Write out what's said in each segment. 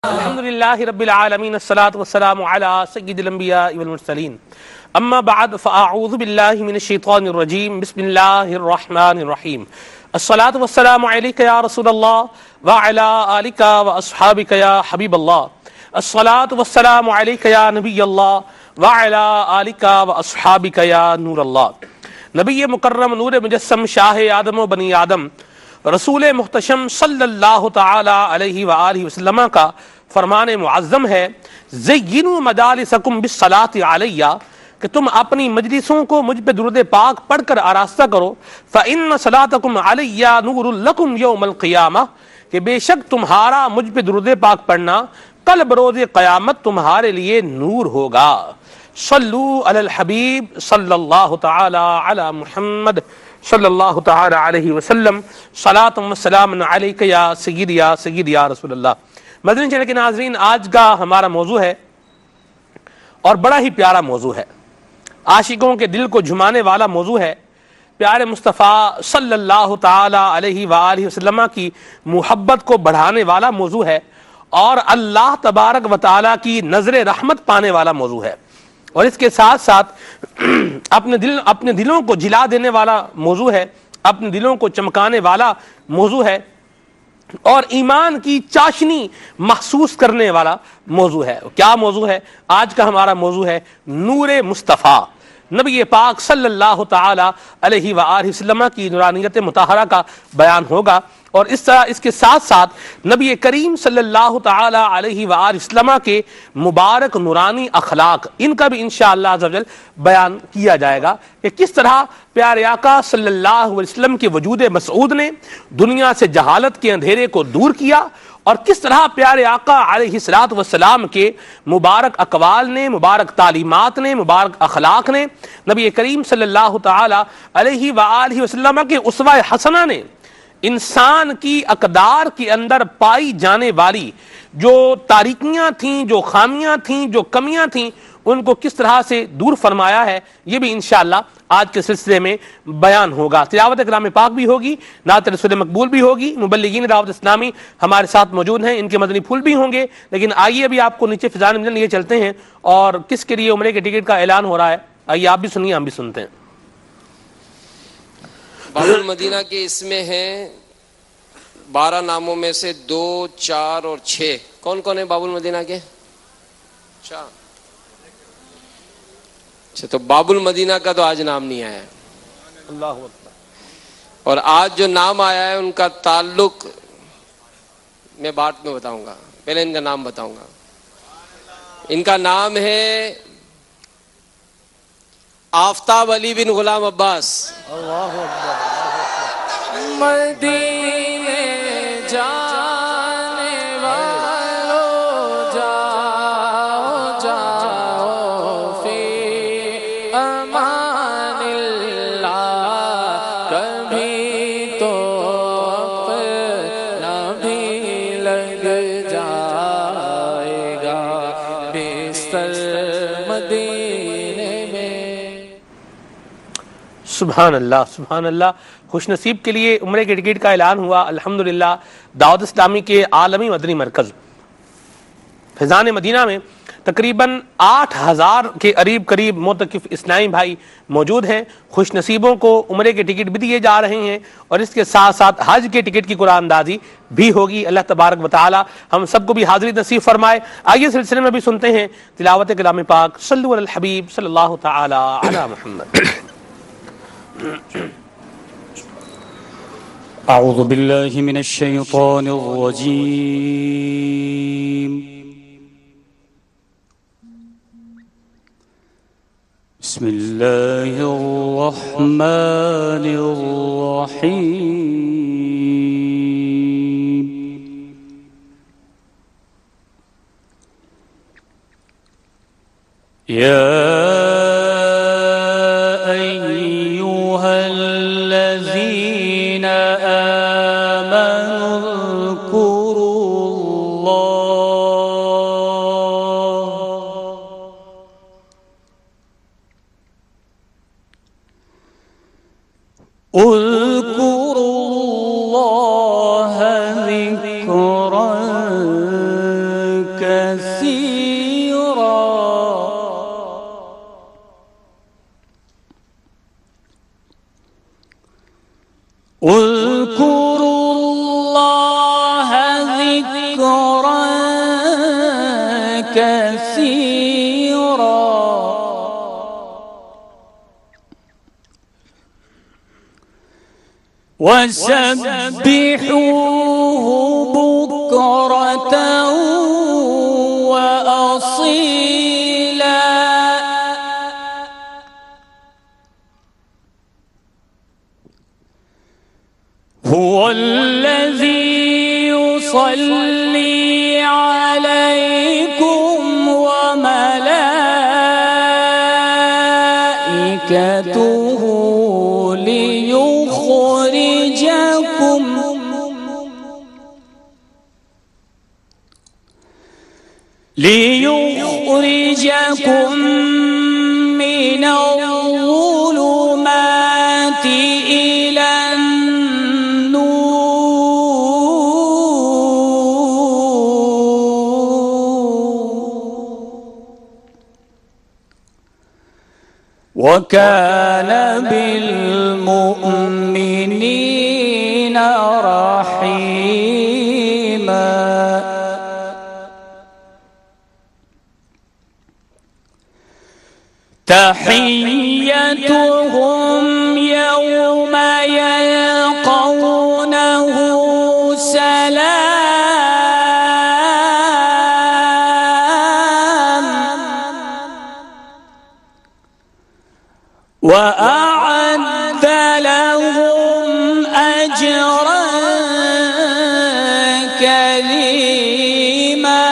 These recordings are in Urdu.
الحمد لله رب العالمين الصلاة والسلام على سيد الأنبياء والمرسلين أما بعد فأعوذ بالله من الشيطان الرجيم بسم الله الرحمن الرحيم الصلاة والسلام عليك يا رسول الله وعلى آلك وأصحابك يا حبيب الله الصلاة والسلام عليك يا نبي الله وعلى آلك وأصحابك يا نور الله نبی مکرم نور مجسم شاہ آدم و بنی آدم رسول محتشم صلی اللہ تعالی علیہ وآلہ وسلم کا فرمان معظم ہے زینوا مجالسکم بالصلاۃ علیہ کہ تم اپنی مجلسوں کو مجھ پہ درود پاک پڑھ کر آراستہ کرو فإن صلاتکم علیہ نور لکم یوم القیامہ کہ بے شک تمہارا مجھ پہ درود پاک پڑھنا کل بروز قیامت تمہارے لیے نور ہوگا صلو علی الحبیب صلی اللہ تعالی علی محمد صلی اللہ تعالی علیہ وسلم صلاۃ و سلام علیک یا سید یا رسول اللہ۔ مدنی چینل کے ناظرین، آج کا ہمارا موضوع ہے اور بڑا ہی پیارا موضوع ہے، عاشقوں کے دل کو جھمانے والا موضوع ہے، پیارے مصطفیٰ صلی اللہ تعالی علیہ وآلہ وسلم کی محبت کو بڑھانے والا موضوع ہے اور اللہ تبارک و تعالی کی نظر رحمت پانے والا موضوع ہے، اور اس کے ساتھ ساتھ اپنے دلوں کو جلا دینے والا موضوع ہے، اپنے دلوں کو چمکانے والا موضوع ہے اور ایمان کی چاشنی محسوس کرنے والا موضوع ہے۔ کیا موضوع ہے؟ آج کا ہمارا موضوع ہے نور مصطفیٰ، نبی پاک صلی اللہ تعالی علیہ وآلہ وسلم کی نورانیت مطہرہ کا بیان ہوگا، اور اس طرح اس کے ساتھ ساتھ نبی کریم صلی اللہ تعالی علیہ وآلہ وسلم کے مبارک نورانی اخلاق، ان کا بھی انشاءاللہ عز و جل بیان کیا جائے گا کہ کس طرح پیارے آقا صلی اللہ علیہ وسلم کے وجود مسعود نے دنیا سے جہالت کے اندھیرے کو دور کیا، اور کس طرح پیارے آقا علیہ الصلوۃ والسلام کے مبارک اقوال نے، مبارک تعلیمات نے، مبارک اخلاق نے، نبی کریم صلی اللہ تعالی علیہ وآلہ وسلم کے اسوہ حسنہ نے انسان کی اقدار کے اندر پائی جانے والی جو تاریکیاں تھیں، جو خامیاں تھیں، جو کمیاں تھیں، ان کو کس طرح سے دور فرمایا ہے، یہ بھی انشاءاللہ آج کے سلسلے میں بیان ہوگا۔ تلاوت کلام پاک بھی ہوگی، نعت رسول مقبول بھی ہوگی، مبلغین دعوت اسلامی ہمارے ساتھ موجود ہیں، ان کے مدنی پھول بھی ہوں گے، لیکن آئیے ابھی آپ کو نیچے فضان میں لیے چلتے ہیں اور کس کے لیے عمرے کے ٹکٹ کا اعلان ہو رہا ہے، آئیے آپ بھی سنیے، ہم بھی سنتے ہیں۔ باب المدینہ کے اس میں ہیں 12 ناموں میں سے 2، 4 اور 6۔ کون کون ہیں باب المدینہ کے؟ اچھا، تو باب المدینہ کا تو آج نام نہیں آیا، اللہ اکبر، اور آج جو نام آیا ہے ان کا تعلق میں بعد میں بتاؤں گا، پہلے ان کا نام بتاؤں گا۔ ان کا نام ہے آفتاب علی بن غلام عباس۔ اللہ اکبر، مدینے جانے والو جاؤ جاؤ فی امان اللہ، کبھی تو اپنا بھی لگ جائے گا بستر مدینے میں۔ سبحان اللہ، سبحان اللہ۔ خوش نصیب کے لیے عمرے کے ٹکٹ کا اعلان ہوا، الحمدللہ۔ دعوت اسلامی کے عالمی مدنی مرکز فیضان مدینہ میں تقریباً 8000 کے قریب معتکف اسلامی بھائی موجود ہیں۔ خوش نصیبوں کو عمرے کے ٹکٹ بھی دیے جا رہے ہیں اور اس کے ساتھ ساتھ حج کے ٹکٹ کی قرآن اندازی بھی ہوگی۔ اللہ تبارک و تعالی ہم سب کو بھی حاضری نصیب فرمائے۔ آئیے سلسلے میں بھی سنتے ہیں تلاوت کلام پاک، صلو علی الحبیب صلی اللہ تعالی علی محمد۔ أعوذ بالله من الشيطان الرجيم بسم الله الرحمن الرحيم يا أيها الذين آمنوا اذكروا الله ذكرا كثيرا اذكروا الله ذكرا كثيرا وسبحوه بكرة وأصيلا هو الذي يصلي عليكم وملائكته ليخرجكم من الظلمات إلى وكان بالمؤمنين رحيما تحيتهم يوم يلقونه سلام وأعد لهم أجرا كريما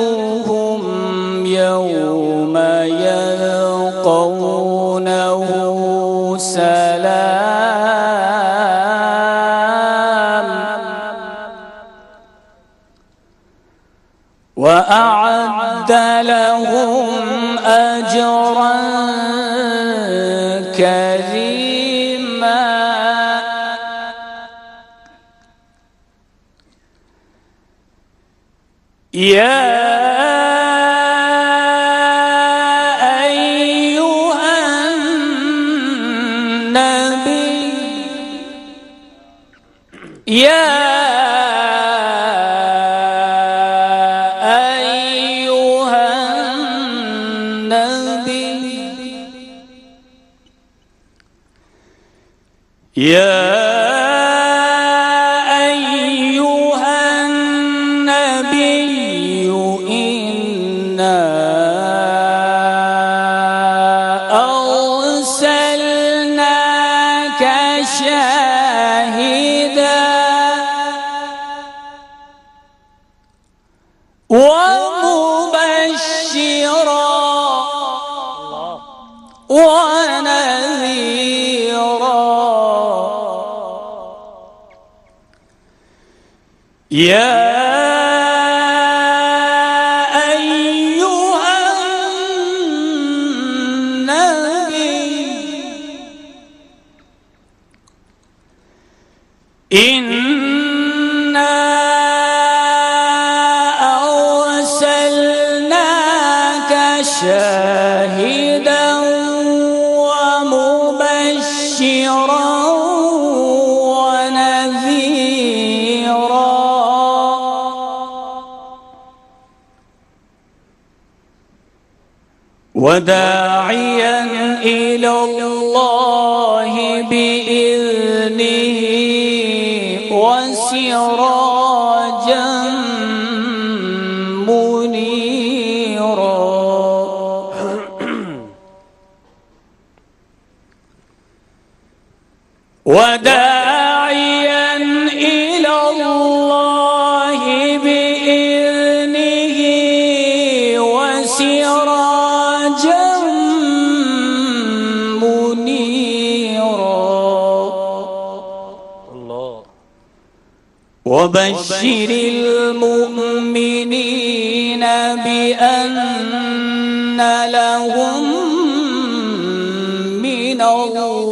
تحيتهم يوم يلقونه سلام وأعد لهم أجرا كريما يا أيها النبي يا أيها النبي يا شاهدا ومبشرا ونذيرا يا أيها النبي إنا أرسلناك شاهدا ومبشرا ونذيرا وداعيا إلى الله بإذنه وسراجا منيرا وداعيا إلى الله بإذنه وسراجا منيرا الله وبشر المؤمنين بأن لهم من الله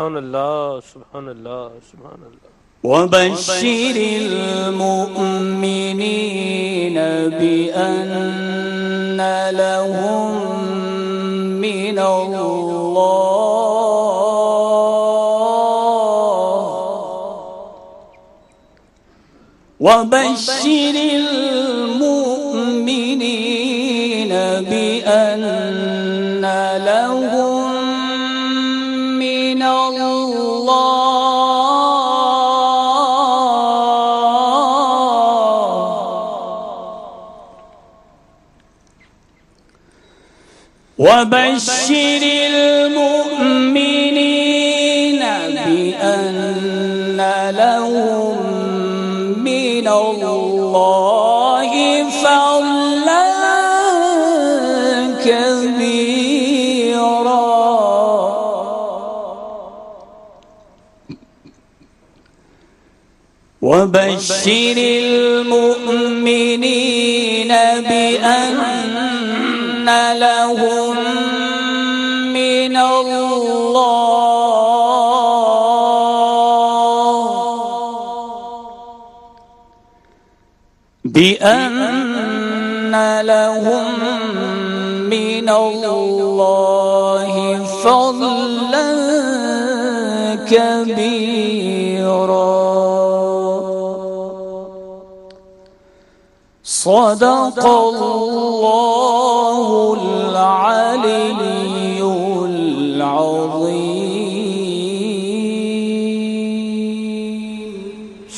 سبحان اللہ سبحان اللہ سبحان اللہ. وبشر المؤمنين بأن لهم من وبشر المؤمنين بأن لهم من وبشر المؤمنين بأن لهم من الله فضلا كبيرا. وبشر المؤمنين بأن لهم من الله فضلا كبيرا. صدق الله العلي العظيم.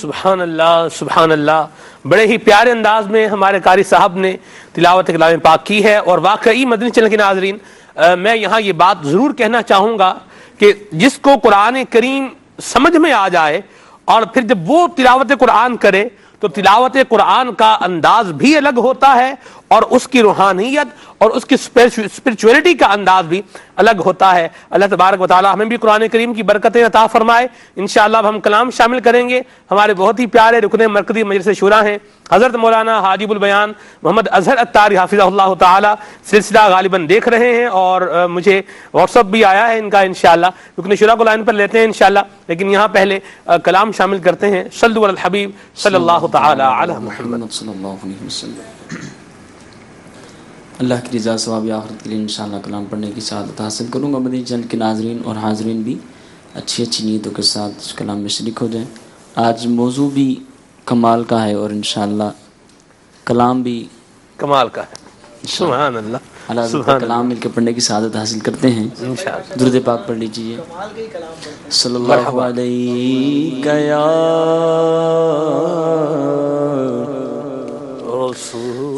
سبحان اللہ سبحان اللہ. بڑے ہی پیارے انداز میں ہمارے قاری صاحب نے تلاوت کلام پاک کی ہے. اور واقعی مدنی چینل کے ناظرین میں یہاں یہ بات ضرور کہنا چاہوں گا کہ جس کو قرآن کریم سمجھ میں آ جائے اور پھر جب وہ تلاوت قرآن کرے تو تلاوت قرآن کا انداز بھی الگ ہوتا ہے اور اس کی روحانیت اور اس کی اسپرچولیٹی کا انداز بھی الگ ہوتا ہے. اللہ تبارک و تعالی ہمیں بھی قرآن کریم کی برکتیں عطا فرمائے. انشاءاللہ اب ہم کلام شامل کریں گے. ہمارے بہت ہی پیارے رکن مرکزی مجلس شورا ہیں حضرت مولانا حاجب البیان محمد اظہر اتاری حافظہ اللہ تعالی. سلسلہ غالباً دیکھ رہے ہیں اور مجھے واٹس ایپ بھی آیا ہے ان کا. انشاءاللہ رکن شورا کو لائن پر لیتے ہیں انشاءاللہ, لیکن یہاں پہلے کلام شامل کرتے ہیں. صلوا علی الحبیب صلی اللہ تعالی علی محمد صلی اللہ علیہ وسلم. اللہ کی رضا ثواب آخرت کے لیے انشاءاللہ کلام پڑھنے کی سعادت حاصل کروں گا. مدنی چینل کے ناظرین اور حاضرین بھی اچھی اچھی نیتوں کے ساتھ اس کلام میں شریک ہو جائیں. آج موضوع بھی کمال کا ہے اور انشاءاللہ کلام بھی کمال کا ہے. سبحان اللہ. اللہ کلام مل کے پڑھنے کی سعادت حاصل کرتے ہیں. درود پاک پڑھ لیجیے. صلی اللہ علیہ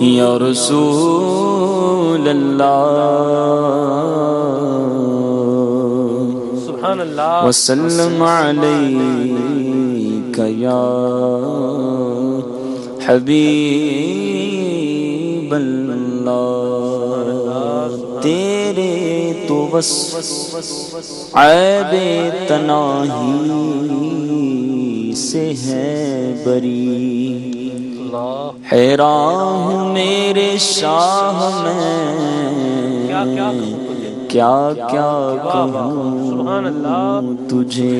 یا رسول اللہ سبحان اللہ وسلم علیک یا حبیب اللہ. تیرے تو بس عیب تناہی سے ہے بری. حیران ہوں میرے شاہ میں کیا کیا کہوں تجھے.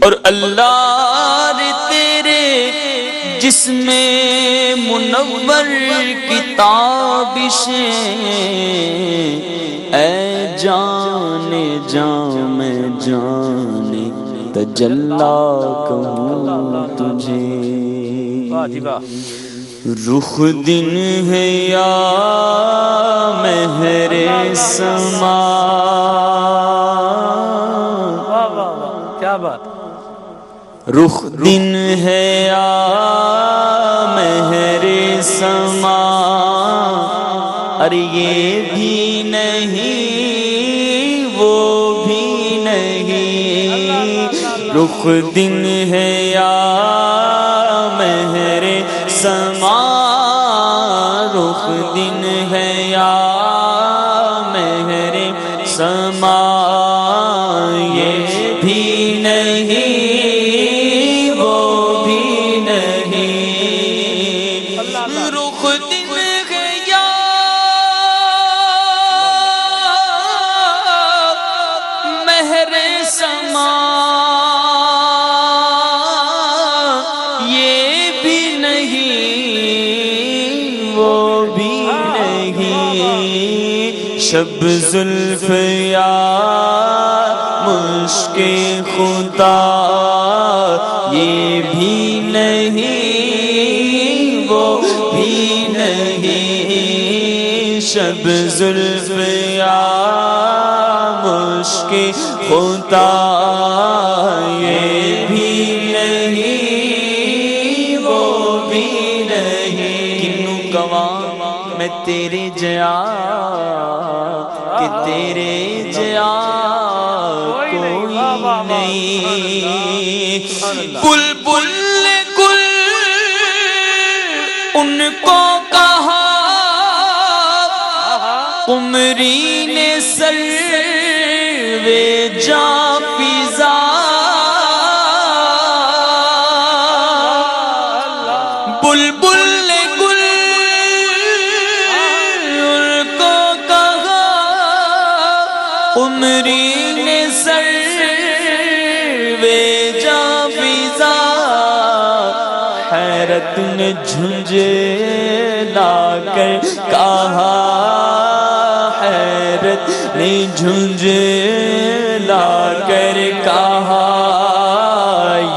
اور اللہ تیرے جسم منور کی تابشیں اے جان میں جانے تجلا کہوں تجھے. رخ دن ہے یا مہر سما. کیا بات. رخ دن ہے یا مہر سما. ارے یہ بھی نہیں وہ بھی نہیں. رخ دن ہے یا مہر سما. رخ دن ہے یا مہر سما. یہ بھی نہیں وہ بھی نہیں. رخ دن ہے یا مہر سما یہ بھی نہیں وہ بھی نہیں، شب زلف یا مشک خدا یہ بھی نہیں وہ بھی نہیں، شب زلف یا مشک خدا یہ بھی نہیں وہ بھی نہیں، کنوں کواں میں تیرے جیا کہ تیرے جیا کوئی نہیں، بلبل نے گل ان کو کہا، قمری نے سروے جاں فضا، بلبل نے گل ان کو کہا، قمری نے سروے جاں فضا، حیرت نے جھنجھلا کر کہا، حیرت نے جھنجھلا کر کہا،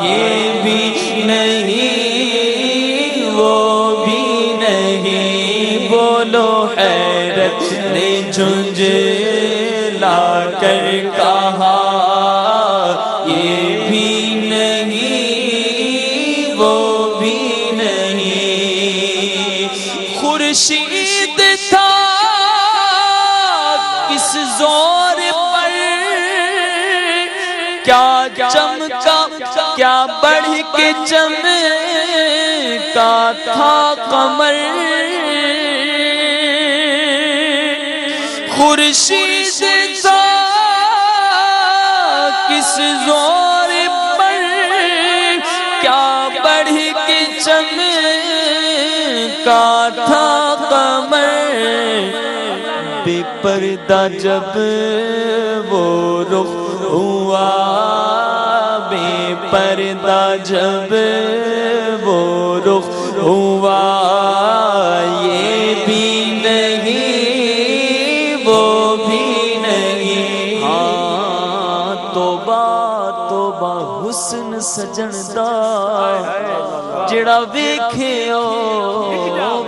یہ بھی نہیں وہ بھی نہیں، بولو حیرت نے جھنجھلا کر کہا، یہ بھی نہیں وہ بھی نہیں، خورشید تھا کس زور پر کیا چمکا، کیا بڑھ کے چمکا تھا قمر، خورشید تھا کس زور پر کیا بڑھ کے چمکا تھا قمر، بے پردہ جب وہ رخ ہوا، بے پردہ جب وہ رخ ہوا، یہ بھی نہیں وہ بھی نہیں، ہاں توبہ توبہ حسن سجن دا جڑا ویکھے او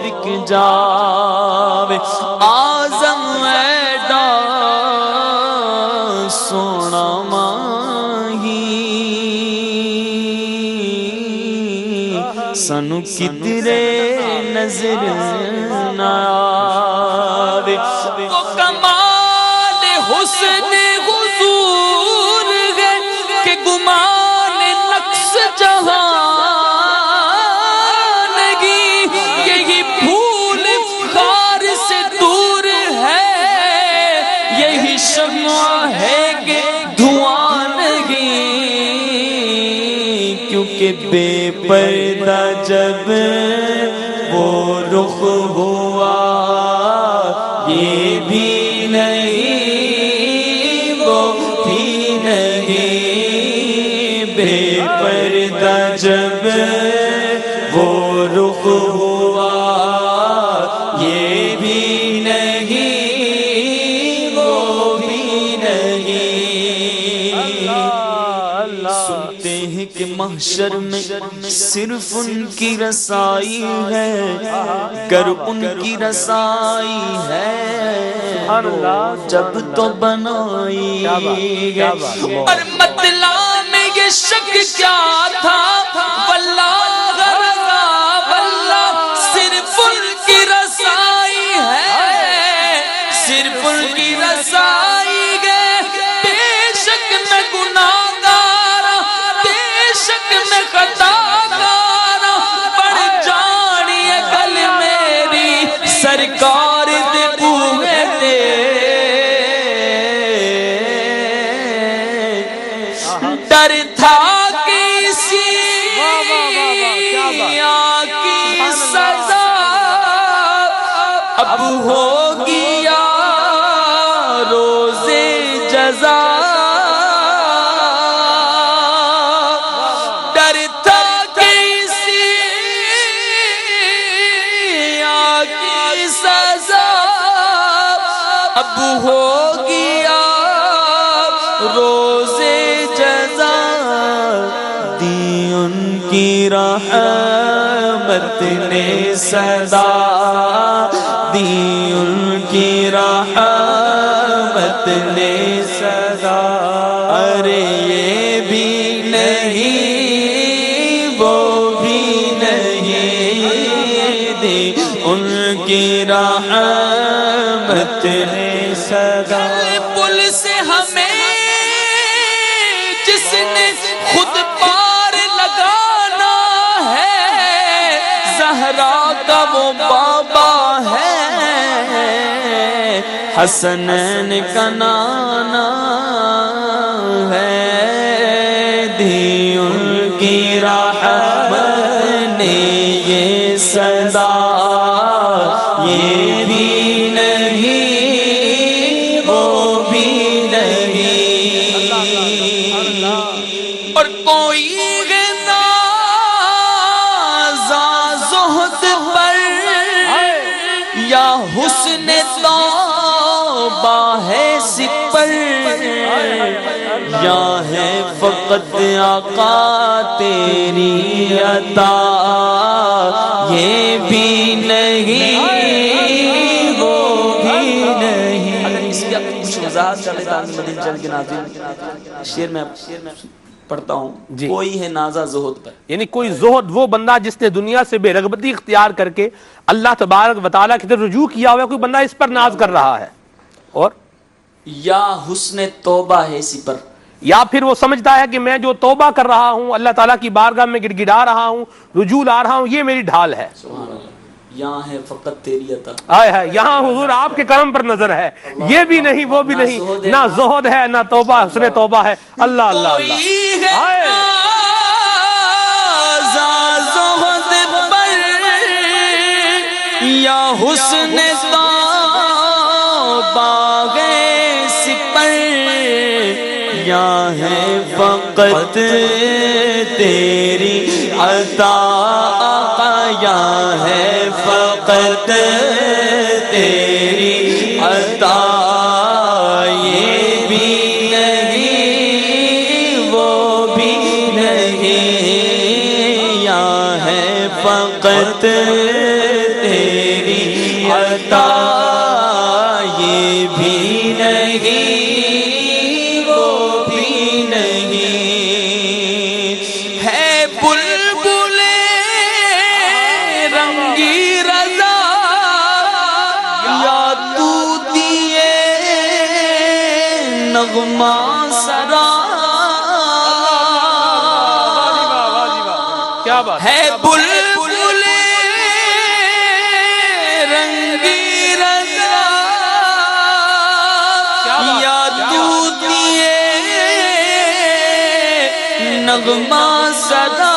وک جاوے، آزم ایڈا سونا ماہی سانو کدرے نظر نہ آوے، وہ کمال حسن حضور ہے کہ گمان نقص جہاں ہے کہ دھواں نہیں، کیونکہ بے پردہ جب وہ رخ ہوا، یہ بھی نہیں وہ بھی نہیں، بے پردہ جب وہ رخ ہوا، یہ بھی نہیں کہ محشر میں صرف ان کی رسائی ہے، گر ان کی رسائی ہے جب تو بنائی ہے، اور مطلع میں یہ شک کیا تھا، واللہ رضا واللہ صرف ان کی رسائی ہے، صرف ان کی رسائی ہے، بے شک میں گناہ میں خطا کارا، پڑھ جانی ہے گل میری سرکار دے بوئے دے، ڈر تھا کسی کی سزا اب ہوگی یا روز جزا، اب ہوگی روز جزا دی ان کی رحمت نے صدا دی ان کی رحمت نے صدا ارے یہ بھی نہیں وہ بھی نہیں دی ان کی رحمت نے صدا پل سے ہمیں جس نے خود پار لگانا ہے زہرا کا وہ بابا ہے حسنین کا نانا ہے دی ان کی رحمت نے یہ صدا یہ بھی نہیں وہ بھی نہیں اور کوئی نازا زہد پر یا حسن توبہ ہے سپر یا ہے فقط آقا تیری عطا یہ بھی نہیں وہ بھی نہیں اگر اس کی کچھ وضاحت کر لیتا ہوں مدینہ چل کے ناظرین شعر میں پڑھتا ہوں کوئی ہے نازا زہد پر یعنی کوئی زہد وہ بندہ جس نے دنیا سے بے رغبتی اختیار کر کے اللہ تبارک و تعالیٰ کی طرف رجوع کیا ہوا ہے کوئی بندہ اس پر ناز کر رہا ہے اور یا حسن توبہ ہے اسی پر یا پھر وہ سمجھتا ہے کہ میں جو توبہ کر رہا ہوں اللہ تعالیٰ کی بارگاہ میں گڑ گڑا رہا ہوں رجوع لا رہا ہوں یہ میری ڈھال ہے یہاں ہے فقط تیری عطا آئے ہے یہاں حضور آپ کے کرم پر نظر ہے یہ بھی نہیں وہ بھی نہیں نہ زہد ہے نہ توبہ حسن توبہ ہے اللہ اللہ اللہ زہد پر یا حسن توبہ ہے سپر یا ہے فقط تیری عطا یا ہے فقط تیری عطا یہ بھی نہیں وہ بھی نہیں یا ہے فقط تیری عطا یہ بھی نہیں نغمہ سرا کیا بات ہے بلبل رنگی رضا یا تو دیے نغمہ سرا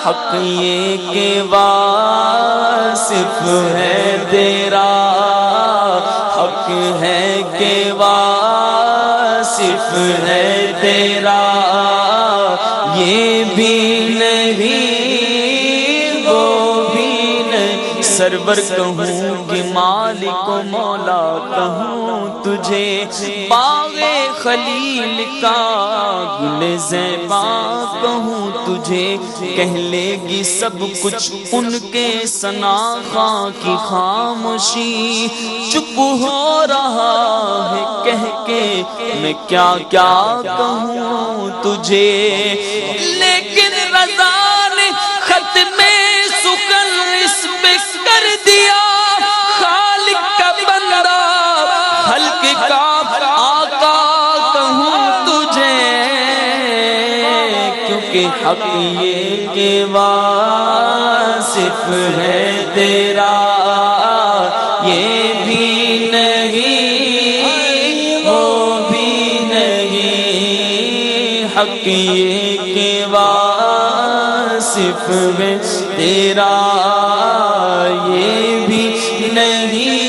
حق یہ کہ واصف ہے تیرا حق ہے کہ واصف ہے تیرا یہ بھی نہیں وہ بھی نہیں سرور کہوں کہ مالک و مولا کہوں تجھے باغ خلیل کا گل زیباں کہوں تجھے کہہ لے گی سب کچھ ان کے ثنا خاں کی خاموشی چپ ہو رہا ہے کہہ کے میں کیا کیا کہوں تجھے لیکن رضا نے ختم سکن اس پہ کر دیا خالق کا بندہ خلق کا آقا کہوں تجھے کیونکہ حق یہ کہ واصف ہے تیرا یہ بھی نہیں وہ بھی نہیں حق یہ کہ واصف ہے تیرا یہ بھی نہیں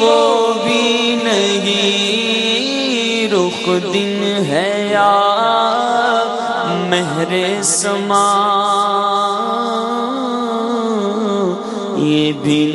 وہ بھی نہیں رخ دن ہے یا مہر سما یہ بھی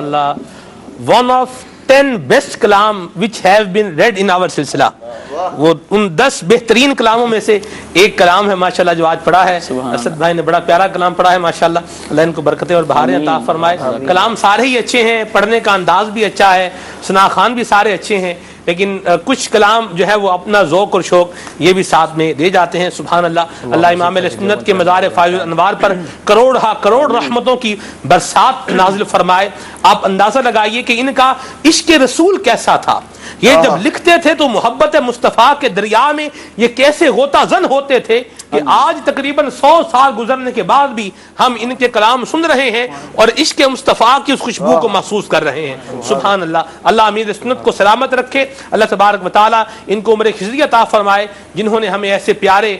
Allah. One of 10 best kalam which have been read in our silsila. وہ ان 10 بہترین کلاموں میں سے ایک کلام ہے ماشاءاللہ جو آج پڑھا ہے. اسد بھائی نے بڑا پیارا کلام پڑھا ہے ماشاءاللہ. اللہ ان کو برکتیں اور بہاریں عطا فرمائے. کلام سارے ہی اچھے ہیں, پڑھنے کا انداز بھی اچھا ہے, ثناخوان بھی سارے اچھے ہیں, لیکن کچھ کلام جو ہے وہ اپنا ذوق اور شوق یہ بھی ساتھ میں دے جاتے ہیں. سبحان اللہ. اللہ امام علیہ سنت کے مزار فائز الانوار پر کروڑ رحمتوں کی برسات نازل فرمائے. آپ اندازہ لگائیے کہ ان کا عشق رسول کیسا تھا. یہ جب لکھتے تھے تو محبت مصطفیٰ کے دریا میں یہ کیسے غوطہ زن ہوتے تھے کہ آج تقریباً 100 سال گزرنے کے بعد بھی ہم ان کے کلام سن رہے ہیں اور عشق مصطفیٰ کی اس خوشبو کو محسوس کر رہے ہیں. سبحان اللہ. اللہ امیر سنت کو سلامت رکھے. اللہ تبارک و تعالیٰ ان کو عمر خضری عطا فرمائے جنہوں نے ہمیں ایسے پیارے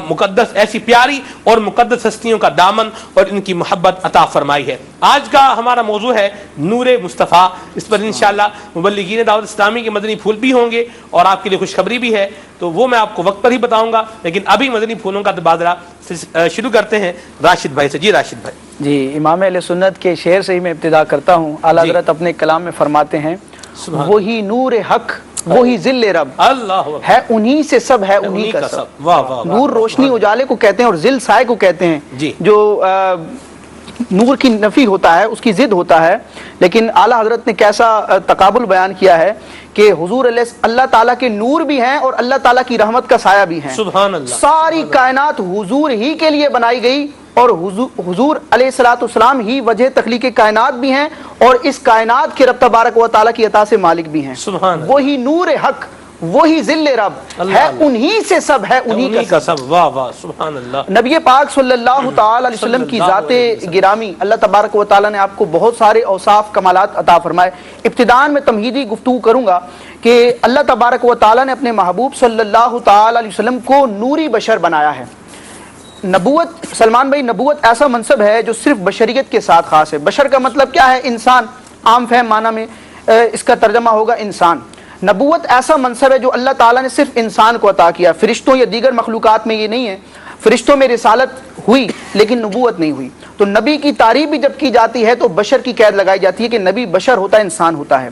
مقدس ایسی پیاری اور مقدس ہستیوں کا دامن اور ان کی محبت عطا فرمائی ہے. آج کا ہمارا موضوع ہے نور مصطفیٰ. اس پر انشاءاللہ مبلغین دعوت اسلامی کے مدنی پھول بھی ہوں گے اور آپ کے لیے خوشخبری بھی ہے, تو وہ میں آپ کو وقت پر ہی بتاؤں گا. لیکن ابھی مدنی پھولوں کا تبادلہ شروع کرتے ہیں راشد بھائی سے. جی راشد بھائی. جی امام اہل سنت کے شعر سے ہی میں ابتدا کرتا ہوں. اعلیٰ حضرت اپنے کلام میں فرماتے ہیں وہی نور حق وہی ذل رب اللہ ہے انہی سے سب ہے انہی کا سب. نور روشنی اجالے کو کہتے ہیں اور ذل سائے کو کہتے ہیں. جو نور کی نفی ہوتا ہے اس کی ضد ہوتا ہے. لیکن اعلیٰ حضرت نے کیسا تقابل بیان کیا ہے کہ حضور اللہ تعالیٰ کے نور بھی ہیں اور اللہ تعالیٰ کی رحمت کا سایہ بھی ہیں. سبحان اللہ. ساری کائنات حضور ہی کے لیے بنائی گئی اور حضور علیہ السلام ہی وجہ تخلیق کائنات بھی ہیں اور اس کائنات کے رب تبارک و تعالیٰ کی عطا سے مالک بھی ہیں. وہی نور حق وہی ذل رب ہے انہی سے سب ہے انہی کا سب. واہ واہ سبحان اللہ. نبی پاک صلی اللہ تعالی علیہ وسلم کی ذات گرامی اللہ تبارک و تعالیٰ نے آپ کو بہت سارے اوصاف کمالات عطا فرمائے. ابتداءً میں تمہیدی گفتگو کروں گا کہ اللہ تبارک و تعالیٰ نے اپنے محبوب صلی اللہ تعالی علیہ وسلم کو نوری بشر بنایا ہے. نبوت سلمان بھائی نبوت ایسا منصب ہے جو صرف بشریت کے ساتھ خاص ہے. بشر کا مطلب کیا ہے؟ انسان. عام فہم معنی میں اس کا ترجمہ ہوگا انسان. نبوت ایسا منصب ہے جو اللہ تعالیٰ نے صرف انسان کو عطا کیا. فرشتوں یا دیگر مخلوقات میں یہ نہیں ہے. فرشتوں میں رسالت ہوئی لیکن نبوت نہیں ہوئی. تو نبی کی تعریف بھی جب کی جاتی ہے تو بشر کی قید لگائی جاتی ہے کہ نبی بشر ہوتا ہے, انسان ہوتا ہے.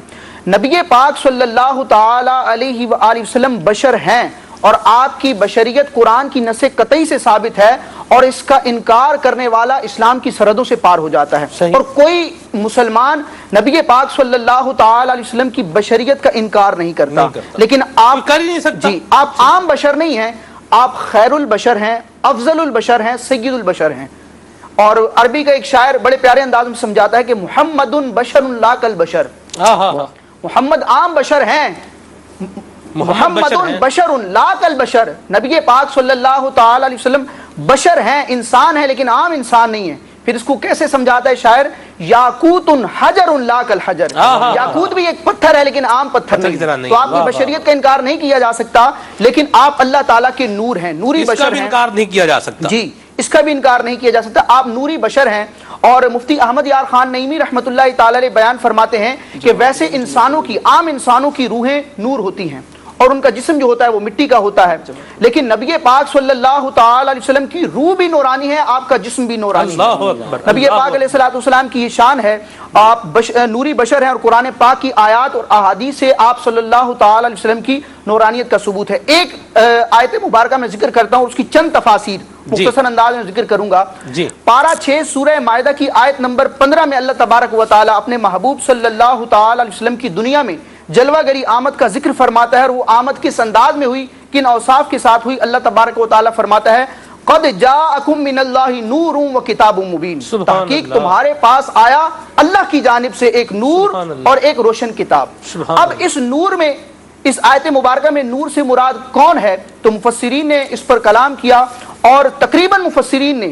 نبی پاک صلی اللہ تعالی علیہ وآلہ وسلم بشر ہیں اور آپ کی بشریت قرآن کی نص قطعی سے ثابت ہے اور اس کا انکار کرنے والا اسلام کی سرحدوں سے پار ہو جاتا ہے. اور کوئی مسلمان نبی پاک صلی اللہ تعالی علیہ وسلم کی بشریت کا انکار نہیں کرتا. لیکن آپ کر نہیں سکتے. جی آپ عام بشر نہیں ہیں, آپ خیر البشر ہیں, افضل البشر ہیں, سید البشر ہیں. اور عربی کا ایک شاعر بڑے پیارے انداز میں سمجھاتا ہے کہ محمد بشر لا کالبشر. محمد عام بشر ہیں, محمد بشر لا کالبشر. نبی پاک صلی اللہ تعالی علیہ وسلم بشر ہیں, انسان ہیں, لیکن عام انسان نہیں ہیں. پھر اس کو کیسے سمجھاتا ہے شاعر؟ یاقوت حجر لا کالحجر. یاقوت بھی ایک پتھر ہے لیکن عام پتھر نہیں. تو آپ کی بشریت کا انکار نہیں کیا جا سکتا, لیکن آپ اللہ تعالیٰ کے نور ہیں, نوری بشر ہیں. انکار نہیں کیا جا سکتا. جی اس کا بھی انکار نہیں کیا جا سکتا. آپ نوری بشر ہیں. اور مفتی احمد یار خان نعیمی رحمۃ اللہ تعالی علیہ بیان فرماتے ہیں کہ ویسے انسانوں کی عام انسانوں کی روحیں نور ہوتی ہیں اور ان کا جسم جو ہوتا ہے وہ مٹی کا ہوتا ہے, لیکن نبی پاک صلی اللہ تعالی علیہ وسلم کی روح بھی نورانی ہے, آپ کا جسم بھی نورانی ہے. نبی پاک علیہ السلام کی یہ شان ہے, آپ نوری بشر ہیں اور قرآن پاک کی آیات اور احادیث سے آپ صلی اللہ تعالی علیہ وسلم کی نورانیت کا ثبوت ہے. ایک آیت مبارکہ میں ذکر کرتا ہوں, اس کی چند تفاسیر مختصر انداز میں ذکر کروں گا. پارہ 6 سورہ مائدہ کی آیت نمبر 15 میں اللہ تبارک و تعالی اپنے محبوب صلی اللہ تعالی علیہ وسلم کی دنیا میں جلوہ گری آمد کا ذکر فرماتا ہے. اور وہ آمد کس انداز میں ہوئی, کن اوصاف کے ساتھ ہوئی؟ اللہ تبارک و تعالی فرماتا ہے قد جاءکم من اللہ نور و کتاب مبین. تحقیق تمہارے پاس آیا اللہ کی جانب سے ایک نور اور ایک روشن کتاب. اب اس نور میں, اس آیت مبارکہ میں نور سے مراد کون ہے؟ تو مفسرین نے اس پر کلام کیا اور تقریباً مفسرین نے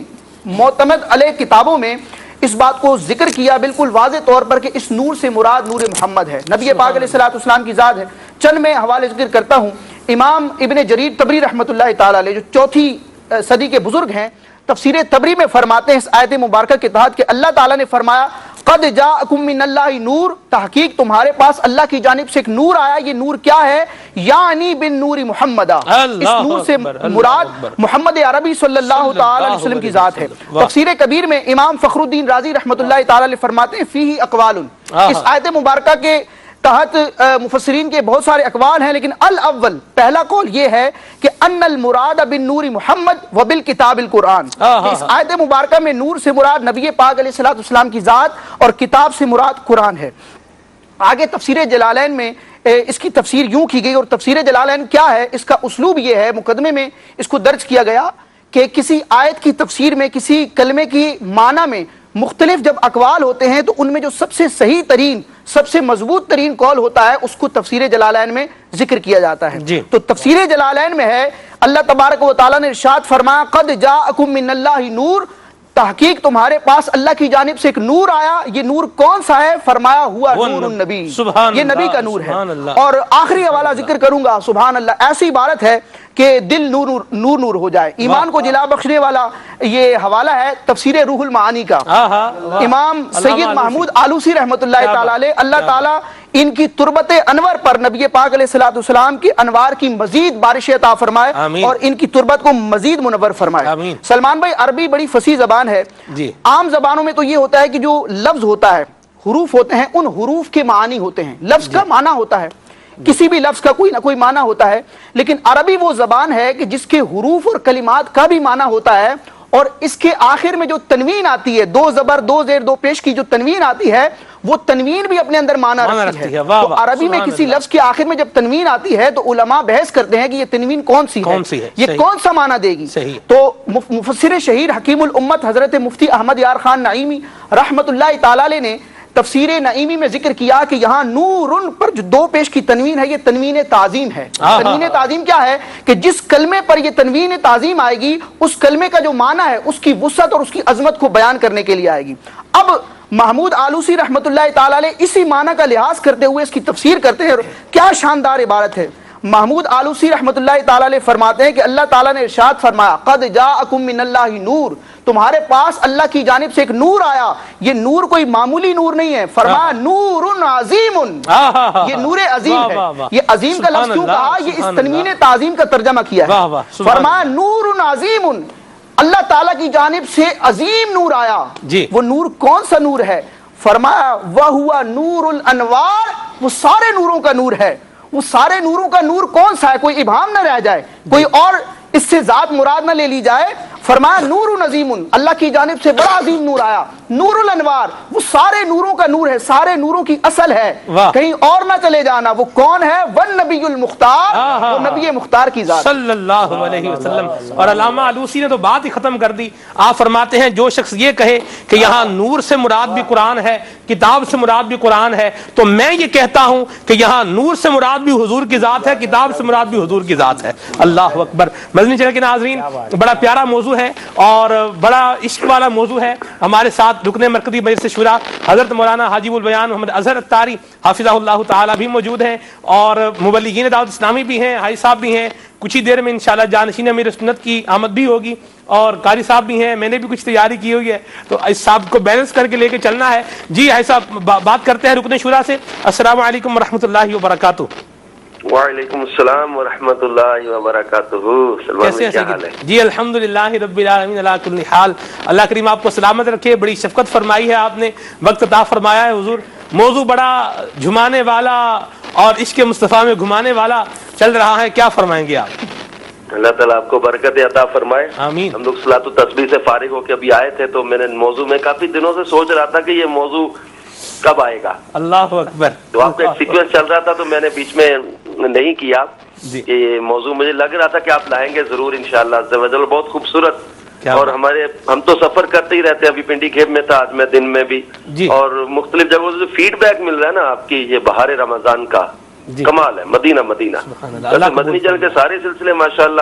معتمد علیہ کتابوں میں اس بات کو ذکر کیا بالکل واضح طور پر کہ اس نور سے مراد نور محمد ہے, نبی پاک علیہ السلام کی ذات ہے. چند میں حوالے ذکر کرتا ہوں. امام ابن جریر طبری رحمۃ اللہ تعالی علیہ جو 4 صدی کے بزرگ ہیں, تفسیر تبری میں فرماتے ہیں اس آیت مبارکہ کے تحت کہ اللہ تعالیٰ نے فرمایا قد جاءکم من اللہ نور، تحقیق تمہارے پاس اللہ کی جانب سے ایک نور آیا. یہ نور کیا ہے؟ یعنی بن نور محمد، اس نور سے مراد محمد عربی صلی اللہ تعالی علیہ وسلم کی ذات ہے. تفسیر کبیر میں امام فخر الدین رازی رحمۃ اللہ تعالی علیہ فرماتے ہیں فیہ اقوال، اس آیت مبارکہ کے تحت مفسرین کے بہت سارے اقوال ہیں، لیکن الاول پہلا قول یہ ہے کہ ان المراد بن نور محمد و بالکتاب القرآن، اس آیت مبارکہ میں نور سے مراد نبی پاک علیہ الصلوۃ والسلام کی ذات اور کتاب سے مراد قرآن ہے. آگے تفسیر جلالین میں اس کی تفسیر یوں کی گئی، اور تفسیر جلالین کیا ہے، اس کا اسلوب یہ ہے، مقدمے میں اس کو درج کیا گیا کہ کسی آیت کی تفسیر میں، کسی کلمے کی معنی میں مختلف جب اقوال ہوتے ہیں تو ان میں جو سب سے صحیح ترین، سب سے مضبوط ترین قول ہوتا ہے اس کو تفسیر جلالین میں ذکر کیا جاتا ہے. تو تفسیر جلالین میں ہے اللہ تبارک و تعالیٰ نے ارشاد فرمایا قد جاءکم من اللہ نور، تحقیق تمہارے پاس اللہ کی جانب سے ایک نور آیا. یہ نور کون سا ہے؟ فرمایا ہوا نور النبی، یہ نبی کا نور ہے. اور آخری حوالہ ذکر کروں گا، سبحان اللہ، ایسی عبارت ہے کہ دل نور نور نور ہو جائے. ایمان کو جلا بخشنے والا یہ حوالہ ہے تفسیر روح المعانی کا، امام سید محمود آلوسی رحمۃ اللہ تعالی علیہ. اللہ تعالیٰ ان کی تربت انور پر نبی پاک علیہ الصلوۃ والسلام کی انوار کی مزید بارش عطا فرمائے اور ان کی تربت کو مزید منور فرمائے. سلمان بھائی، عربی بڑی فصیح زبان ہے. عام زبانوں میں تو یہ ہوتا ہے کہ جو لفظ ہوتا ہے، حروف ہوتے ہیں، ان حروف کے معنی ہوتے ہیں. لفظ کا معنی ہوتا ہے، کسی بھی لفظ کا کوئی نہ کوئی معنی ہوتا ہے، لیکن عربی وہ زبان ہے کہ جس کے حروف اور کلمات کا بھی معنی ہوتا ہے، اور اس کے آخر میں جو تنوین آتی ہے، دو زبر دو زیر دو پیش کی جو تنوین آتی ہے، وہ تنوین بھی اپنے اندر معنی رکھتی ہے. تو عربی میں کسی لفظ کے آخر میں جب تنوین آتی ہے تو علماء بحث کرتے ہیں کہ یہ تنوین کون سی ہے، یہ کون سا معنی دے گی. تو مفسر شہیر حکیم الامت حضرت مفتی احمد یار خان نعیمی رحمت اللہ تعالی علیہ نے تفسیر نعیمی میں ذکر کیا کہ یہاں نورن پر جو دو پیش کی تنوین ہے، یہ تنوین تعظیم ہے. تنوین تعظیم کیا ہے کہ جس کلمے پر یہ تنوین تعظیم آئے گی، اس کلمے کا جو معنی ہے اس کی وسعت اور اس کی عظمت کو بیان کرنے کے لیے آئے گی. اب محمود آلوسی رحمت اللہ تعالی علیہ اسی معنی کا لحاظ کرتے ہوئے اس کی تفسیر کرتے ہیں. کیا شاندار عبارت ہے. محمود آلوسی رحمت اللہ تعالی علیہ فرماتے ہیں کہ اللہ تعالیٰ نے ارشاد فرمایا قد جاءکم من اللہ نور، تمہارے پاس اللہ کی جانب سے ایک نور آیا. یہ نور کوئی معمولی نور نہیں ہے، فرمایا نور عظیم، یہ نور عظیم ہے. یہ عظیم کا لفظ کیوں کہا؟ یہ اس تنوین تعظیم کا ترجمہ کیا ہے. فرمایا نور عظیم، اللہ تعالیٰ کی جانب سے عظیم نور آیا. وہ نور کون سا نور ہے؟ فرمایا وَهُوَ نور الانوار، وہ سارے نوروں کا نور ہے. وہ سارے نوروں کا نور کون سا ہے؟ کوئی ابہام نہ رہ جائے، کوئی اور اس سے ذات مراد نہ لے لی جائے. فرمایا نور عظیم، اللہ کی جانب سے بڑا عظیم نور آیا. نور الانوار، وہ سارے نوروں کا نور ہے، سارے نوروں کی اصل ہے، کہیں اور نہ چلے جانا. وہ کون ہے؟ والنبی المختار، وہ نبی مختار کی ذات صلی اللہ علیہ وسلم. اور علامہ آلوسی نے تو بات ہی ختم کر دی. آپ فرماتے ہیں جو شخص یہ کہے کہ یہاں نور سے مراد بھی قرآن ہے، کتاب سے مراد بھی قرآن ہے، تو میں یہ کہتا ہوں کہ یہاں نور سے مراد بھی حضور کی ذات ہے، کتاب سے مراد بھی حضور کی ذات ہے. اللہ اکبر. مدنی چینل کے ناظرین، بڑا پیارا موضوع ہے اور بڑا عشق والا موضوع ہے. ہمارے ساتھ رکن مرکزی مجلس شورا حضرت مولانا حاجی البیان محمد اظہر اتاری حافظہ اللہ تعالی بھی موجود ہیں، اور مبلغین دعوت اسلامی بھی ہیں، حاجی صاحب بھی ہیں. کچھ ہی دیر میں انشاءاللہ جانشین امیر سنت کی آمد بھی ہوگی، اور قاری صاحب بھی ہیں. میں نے بھی کچھ تیاری کی ہوئی ہے، تو اس صاحب کو بیلنس کر کے لے کے چلنا ہے. جی حاجی صاحب بات کرتے ہیں رکن شورا سے. السلام علیکم ورحمۃ اللہ وبرکاتہ. وعلیکم السلام ورحمۃ اللہ وبرکاتہ. کیسے ہیں؟ جی الحمدللہ رب العالمین علی کل حال. اللہ کریم آپ کو سلامت رکھے. بڑی شفقت فرمائی ہے آپ نے، وقت عطا فرمایا ہے حضور. موضوع بڑا جھمانے والا اور عشق مصطفیٰ میں گھمانے والا چل رہا ہے. کیا فرمائیں گے آپ؟ اللہ تعالیٰ آپ کو برکت عطا فرمائے. آمین. ہم لوگ صلاۃ التسبیح سے فارغ ہو کے ابھی آئے تھے، تو میں نے موضوع میں کافی دنوں سے سوچ رہا تھا کہ یہ موضوع کب آئے گا. اللہ اکبر. تو آپ کا ایک سیکوینس چل رہا تھا تو میں نے بیچ میں نہیں کیا کہ یہ موضوع مجھے لگ رہا تھا کہ آپ لائیں گے ضرور انشاءاللہ عز و جل. بہت خوبصورت، اور ہم تو سفر کرتے ہی رہتے ہیں. ابھی پنڈی کھیپ میں تھا آج میں دن میں بھی، اور مختلف جگہوں سے فیڈ بیک مل رہا ہے نا آپ کی یہ بہار رمضان کا. کمال ہے. مدینہ مدینہ. مدنی چینل کے سارے سلسلے ماشاءاللہ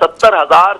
70,000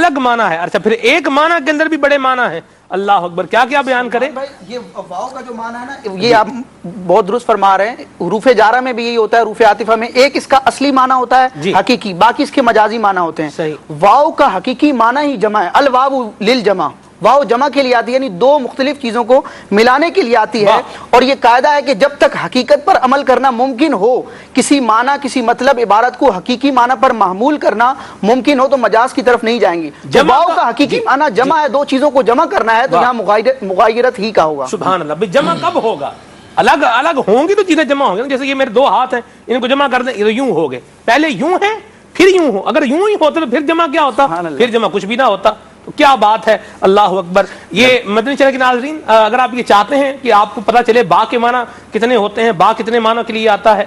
الگ معنی ہے. اچھا پھر ایک معنی کے اندر بھی بڑے معنی ہیں. اللہ اکبر, کیا کیا بیان کریں؟ یہ واو کا جو معنی ہے نا, یہ آپ بہت درست فرما رہے ہیں. حروف جارہ میں بھی یہی ہوتا ہے, حروف عاطفہ میں ایک اس کا اصلی معنی ہوتا ہے حقیقی, باقی اس کے مجازی معنی ہوتے ہیں. واو کا حقیقی معنی ہی جمع ہے, الواو للجمع, واو جمع کے لیے آتی ہے, یعنی دو مختلف چیزوں کو ملانے کے لیے آتی ہے. اور یہ قاعدہ ہے کہ جب تک حقیقت پر عمل کرنا ممکن ہو, کسی معنی کسی مطلب عبارت کو حقیقی معنی پر محمول کرنا ممکن ہو, تو مجاز کی طرف نہیں جائیں گے. جب واو کا حقیقی معنی جمع ہے, دو چیزوں کو جمع کرنا ہے, تو یہاں مغایرت ہی کا ہوگا. سبحان اللہ. جمع کب ہوگا؟ الگ الگ ہوں گی تو چیزیں جمع ہوں گی. جیسے یہ میرے دو ہاتھ ہیں, ان کو جمع کر دیں, یوں ہو گئے, پہلے یوں ہیں پھر یوں ہو. اگر یوں ہی ہوتا تو پھر جمع کیا ہوتا؟ پھر جمع کچھ بھی نہ ہوتا. تو کیا بات ہے, اللہ اکبر. یہ مدنی چینل کے ناظرین, اگر آپ یہ چاہتے ہیں کہ آپ کو پتہ چلے با کے معنی کتنے ہوتے ہیں, با کتنے معنی کے لیے آتا ہے,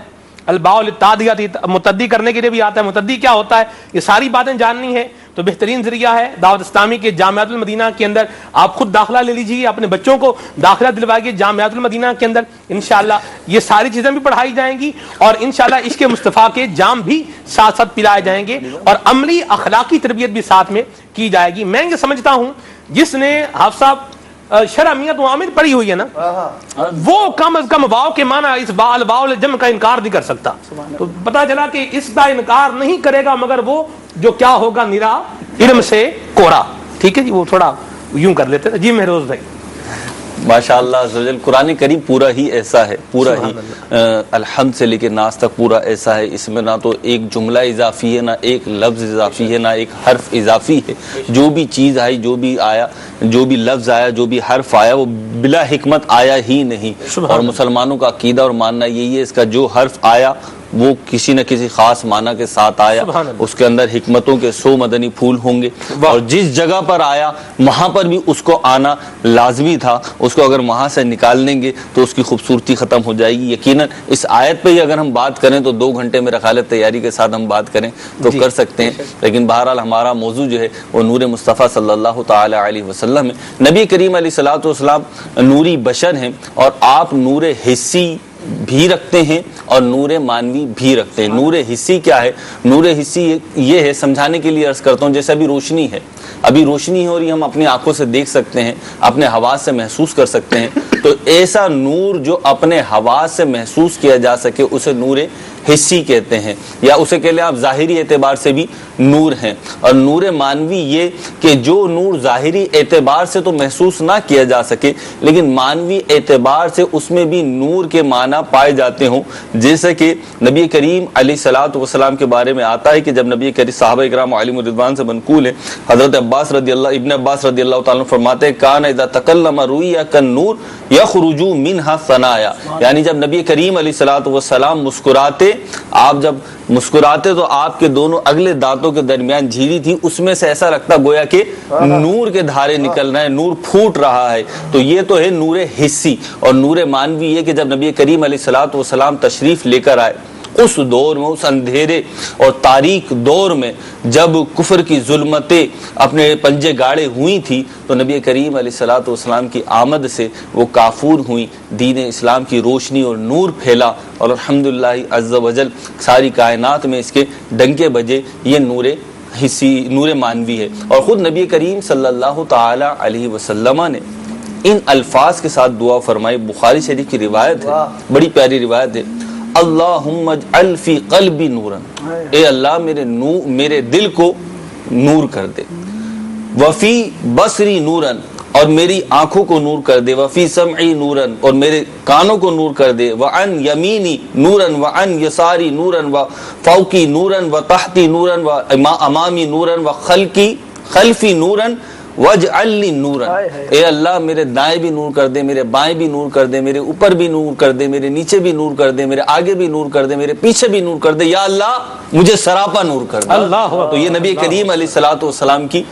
الباء للتعدیہ متعدی کرنے کے لیے بھی آتا ہے, متعدی کیا ہوتا ہے, یہ ساری باتیں جاننی ہے تو بہترین ذریعہ ہے دعوت اسلامی کے جامعۃ المدینہ کے اندر. آپ خود داخلہ لے لیجیے, اپنے بچوں کو داخلہ دلوائیے جامعۃ المدینہ کے اندر. انشاءاللہ یہ ساری چیزیں بھی پڑھائی جائیں گی, اور انشاءاللہ عشق مصطفیٰ کے جام بھی ساتھ ساتھ پلائے جائیں گے, اور عملی اخلاقی تربیت بھی ساتھ میں کی جائے گی. میں یہ سمجھتا ہوں جس نے حافظ صاحب شرح میت و عامر پڑھی ہوئی ہے نا, وہ کم از کم واو کے معنی اس واو الجمع کا انکار نہیں کر سکتا. تو پتا چلا کہ اس کا انکار نہیں کرے گا مگر وہ جو کیا ہوگا, نرا علم سے کوڑا. ٹھیک ہے جی, وہ تھوڑا یوں کر لیتے. جی مہروز بھائی. ماشاء اللہ عزوجل, قرآن کریم پورا ہی ایسا ہے, پورا ہی الحمد سے لے کے ناس تک پورا ایسا ہے. اس میں نہ تو ایک جملہ اضافی ہے, نہ ایک لفظ اضافی ہے, نہ ایک حرف اضافی ہے. جو بھی چیز آئی, جو بھی آیا, جو بھی لفظ آیا, جو بھی حرف آیا, وہ بلا حکمت آیا ہی نہیں. اور مسلمانوں کا عقیدہ اور ماننا یہی ہے, اس کا جو حرف آیا وہ کسی نہ کسی خاص معنی کے ساتھ آیا, اس کے اندر حکمتوں کے 100 مدنی پھول ہوں گے. اور جس جگہ پر آیا وہاں پر بھی اس کو آنا لازمی تھا. اس کو اگر وہاں سے نکال لیں گے تو اس کی خوبصورتی ختم ہو جائے گی. یقیناً اس آیت پہ ہی اگر ہم بات کریں تو 2 گھنٹے میں رخالت تیاری کے ساتھ ہم بات کریں تو کر سکتے ہیں, لیکن بہرحال ہمارا موضوع جو ہے وہ نور مصطفیٰ صلی اللہ تعالی علیہ وسلم ہے. نبی کریم علیہ الصلوۃ والسلام نوری بشر ہیں, اور آپ نور حسی بھی رکھتے ہیں اور نور مانوی بھی رکھتے ہیں. نور حسی کیا ہے؟ نور حسی یہ ہے, سمجھانے کے لیے عرض کرتا ہوں, جیسے ابھی روشنی ہے, ابھی روشنی ہو رہی, ہم اپنی آنکھوں سے دیکھ سکتے ہیں, اپنے حواس سے محسوس کر سکتے ہیں. تو ایسا نور جو اپنے حواس سے محسوس کیا جا سکے اسے نور حسی کہتے ہیں, یا اسے کہہ لیں آپ ظاہری اعتبار سے بھی نور ہیں. اور نور مانوی یہ کہ جو نور ظاہری اعتبار سے تو محسوس نہ کیا جا سکے, لیکن مانوی اعتبار سے اس میں بھی نور کے معنی پائے جاتے ہوں. جیسے کہ نبی کریم علیہ الصلوۃ والسلام کے بارے میں آتا ہے کہ جب نبی کریم, صحابہ کرام علیہم رضوان سے منقول ہے, حضرت ابن عباس رضی اللہ تعالیٰ عنہ فرماتے ہیں کان اذا تکلم رؤیا کالنور یخرج منها ثنایا. یعنی جب نبی کریم علیہ الصلوۃ والسلام مسکراتے, آپ جب مسکراتے تو آپ کے دونوں اگلے دانتوں کے درمیان جھیری تھی, اس میں سے ایسا لگتا گویا کہ نور کے دھارے نکل رہے ہیں, نور پھوٹ رہا ہے. تو یہ تو ہے نور حسی. اور نور مانوی یہ کہ جب نبی کریم علیہ الصلوۃ والسلام تشریف لے کر آئے, اس دور میں, اس اندھیرے اور تاریک دور میں جب کفر کی ظلمتیں اپنے پنجے گاڑے ہوئی تھی, تو نبی کریم علیہ الصلوۃ والسلام کی آمد سے وہ کافور ہوئی, دین اسلام کی روشنی اور نور پھیلا, اور الحمدللہ عز وجل ساری کائنات میں اس کے ڈنکے بجے. یہ نور حسی, نور مانوی ہے. اور خود نبی کریم صلی اللہ تعالی علیہ وسلم نے ان الفاظ کے ساتھ دعا فرمائی. بخاری شریف کی روایت ہے, بڑی پیاری روایت ہے, اللہم اجعل فی قلبی نورا, اے اللہ میرے دل کو نور کر دے, وفی بصری نورا, اور میری آنکھوں کو نور کر دے, وفی سمعی نورا, اور میرے کانوں کو نور کر دے, وعن یمینی نورا, وعن یساری نورا, وفوقی نورا, وتحتی نورا, وامامی نورا, وخلفی نورا, وجعل لی نورا. اے اللہ میرے دائیں بھی نور کر دے, میرے بائیں بھی نور کر دے, میرے اوپر بھی نور کر دے, میرے نیچے بھی نور کر دے, میرے آگے بھی نور کر دے, میرے پیچھے بھی نور کر دے, یا اللہ مجھے سراپا نور کر دے. تو یہ نبی کریم علیہ الصلوۃ والسلام کی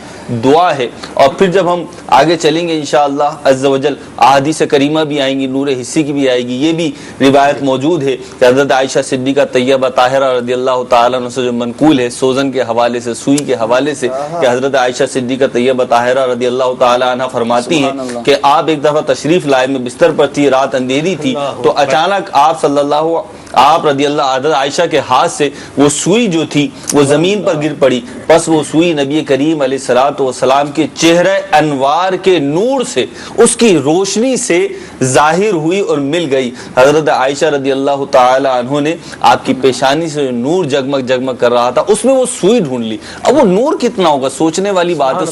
دعا ہے. اور پھر جب ہم آگے چلیں گے انشاءاللہ عز وجل, احادیث کریمہ بھی آئیں گی, نور حسی کی بھی آئے گی. یہ بھی روایت موجود ہے کہ حضرت عائشہ صدیقہ طیبہ طاہرہ رضی اللہ تعالیٰ عنہ سے جو منقول ہے, سوزن کے حوالے سے, سوئی کے حوالے سے, کہ حضرت عائشہ صدیقہ طیبہ طاہرہ رضی اللہ تعالیٰ عنہ فرماتی ہیں کہ آپ ایک دفعہ تشریف لائے, میں بستر پر تھی, رات اندھیری تھی, تو اچانک آپ صلی اللہ آپ رضی اللہ حضرت عائشہ کے ہاتھ سے وہ سوئی جو تھی وہ زمین پر گر پڑی، پس وہ سوئی نبی کریم علیہ الصلوۃ والسلام کے چہرہ انوار کے نور سے، اس کی روشنی سے ظاہر ہوئی اور مل گئی۔ حضرت عائشہ رضی اللہ تعالی عنہ نے آپ کی پیشانی سے نور جگمگ جگمگ کر رہا تھا، اس میں وہ سوئی ڈھونڈ لی۔ اب وہ نور کتنا ہوگا، سوچنے والی بات ہے،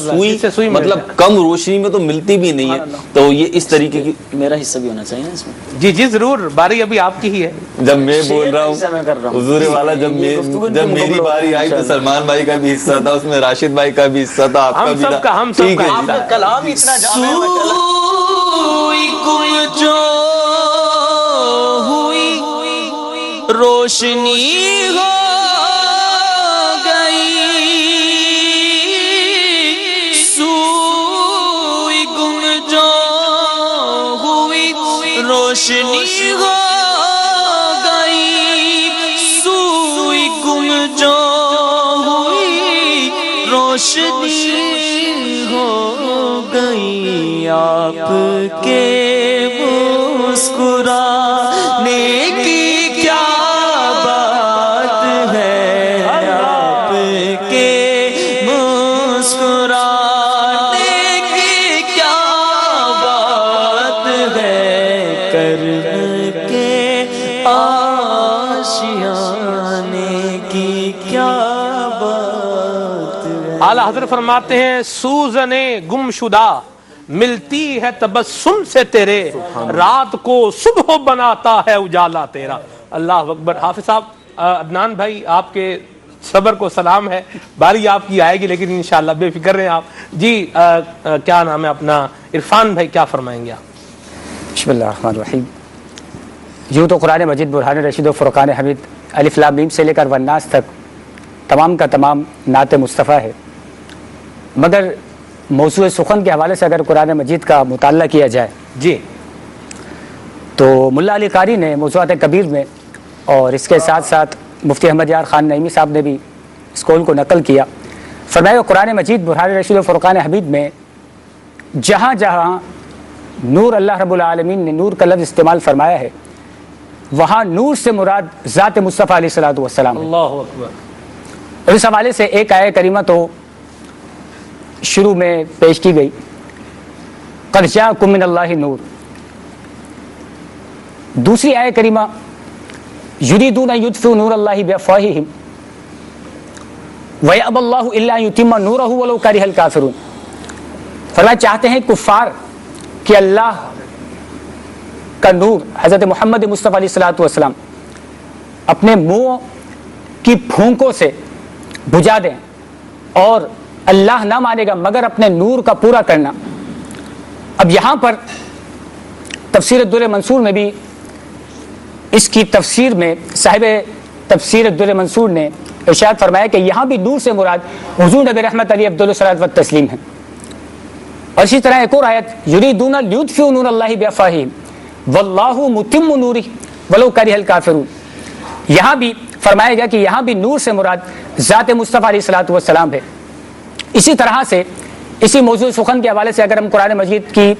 سوئی مطلب کم روشنی میں تو ملتی بھی نہیں ہے، تو یہ اس طریقے کی میرا حصہ بھی ہونا چاہیے اس میں۔ جی جی ضرور، باری ابھی آپ کی ہی ہے۔ جب میں بول رہا ہوں حضور والا، جب میری باری آئی تو سلمان بھائی کا بھی حصہ تھا، اس میں راشد بھائی کا بھی حصہ تھا، آپ کا بھی تھا، ہم سب کا ٹھیک ہے۔ کلام اتنا جامع ہے سوئی گم جو ہوئی روشنی ہو گئی، سوئی گم جو ہوئی روشنی ہو گئی، سوئی گم جو ہوئی روشنی ہو گئی، آپ کے مسکرانے کی کیا بات ہے، آپ کے مسکرانے کی کیا بات ہے، کرم کے آشیانے کی کیا بات ہے۔ اعلیٰ حضرت فرماتے ہیں سوزن گم شدہ ملتی ہے تبسم سے تیرے، رات کو صبح بناتا ہے اجالا تیرا۔ اللہ اکبر۔ حافظ صاحب، عدنان بھائی آپ کے صبر کو سلام ہے، باری آپ کی آئے گی لیکن انشاءاللہ بے فکر رہیں آپ۔ جی کیا نام ہے اپنا، عرفان بھائی کیا فرمائیں گے آپ؟ بسم اللہ الرحمن الرحیم۔ یوں تو قرآن مجید برہان رشید و فرقان حمید الف لام میم سے لے کر والناس تک تمام کا تمام نعت مصطفیٰ ہے، مگر موضوع سخن کے حوالے سے اگر قرآن مجید کا مطالعہ کیا جائے جی تو ملا علی قاری نے موضوعات کبیر میں، اور اس کے ساتھ ساتھ مفتی احمد یار خان نعیمی صاحب نے بھی اس قول کو نقل کیا، فرمایا قرآن مجید برہان رشید و فرقان حمید میں جہاں جہاں نور اللہ رب العالمین نے نور کا لفظ استعمال فرمایا ہے، وہاں نور سے مراد ذات مصطفیٰ علیہ الصلوۃ والسلام ہے۔ اللہ اکبر۔ اور اس حوالے سے ایک آیہ کریمہ تو شروع میں پیش کی گئی، قد جاءکم من اللہ نور۔ دوسری آیہ کریمہ یریدون ان یطفئوا نور اللہ بافواہہم ویأبی اللہ الا ان یتم نورہ ولو کرہ الکافرون۔ فرمایا چاہتے ہیں کفار کہ اللہ کا نور حضرت محمد مصطفیٰ علیہ الصلوۃ والسلام اپنے منہ کی پھونکوں سے بجھا دیں، اور اللہ نہ مانے گا مگر اپنے نور کا پورا کرنا۔ اب یہاں پر تفسیر الدر منصور میں بھی اس کی تفسیر میں صاحب تفسیر الدر منصور نے ارشاد فرمایا کہ یہاں بھی نور سے مراد حضور نبی رحمت علیہ افضل الصلاۃ والتسلیم ہے۔ اور اسی طرح ایک اور آیت یریدون لیطفئوا نور اللہ بافواہہم واللہ متم نورہ ولو کرہ الکافرون، یہاں بھی فرمایا گیا کہ یہاں بھی نور سے مراد ذات مصطفیٰ علیہ الصلوۃ والسلام ہے۔ اسی طرح سے اسی موضوع سخن کے حوالے سے اگر ہم قرآن مجید کی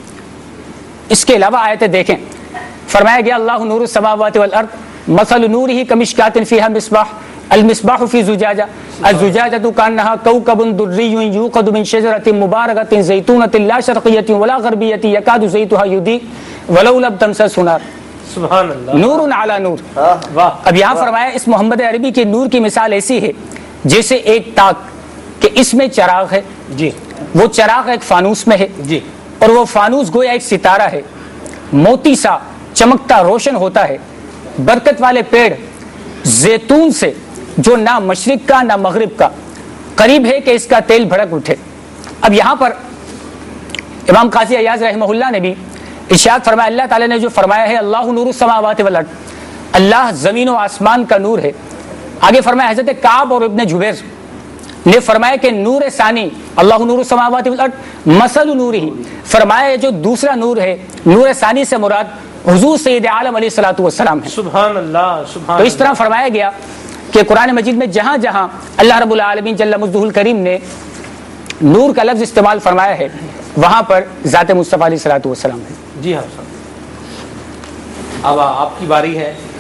اس کے علاوہ آیتیں دیکھیں، فرمایا گیا اللہ نور السماوات والارض مثل نورہ کمشکاۃ فیہا مصباح المصباح فی زجاجہ الزجاجۃ کانہا کوکب دری یوقد من شجرۃ مبارکۃ زیتونۃ لا شرقیۃ ولا غربیۃ یکاد زیتها یضیء ولو لم تمسسہ نار سبحان اللہ، نور علی نور۔ اب یہاں فرمایا اس محمد عربی کے نور کی مثال ایسی ہے جیسے ایک تاک کہ اس میں چراغ ہے، جی وہ چراغ ایک فانوس میں ہے، جی اور وہ فانوس گویا ایک ستارہ ہے، موتی سا چمکتا روشن ہوتا ہے۔ برکت والے پیڑ زیتون سے جو نہ مشرق کا نہ مغرب کا، قریب ہے کہ اس کا تیل بھڑک اٹھے۔ اب یہاں پر امام قاضی ایاز رحمہ اللہ نے بھی ارشاد فرمایا، اللہ تعالیٰ نے جو فرمایا ہے اللہ نور السماوات والارض، اللہ زمین و آسمان کا نور ہے۔ آگے فرمایا حضرت کعب اور ابن جبیر نے فرمایا کہ نور ثانی اللہ نور السماوات والارض مثل نورہ، فرمایا جو دوسرا نور ہے نور ثانی سے مراد حضور سید عالم علیہ الصلوۃ والسلام ہے۔ سبحان اللہ، سبحان تو اس طرح فرمایا گیا کہ قرآن مجید میں جہاں جہاں اللہ رب العالمین جل مجدہ الکریم نے نور کا لفظ استعمال فرمایا ہے وہاں پر ذات مصطفیٰ علیہ الصلوۃ والسلام ہے۔ جی ہاں صاحب، اب آپ کی باری ہے۔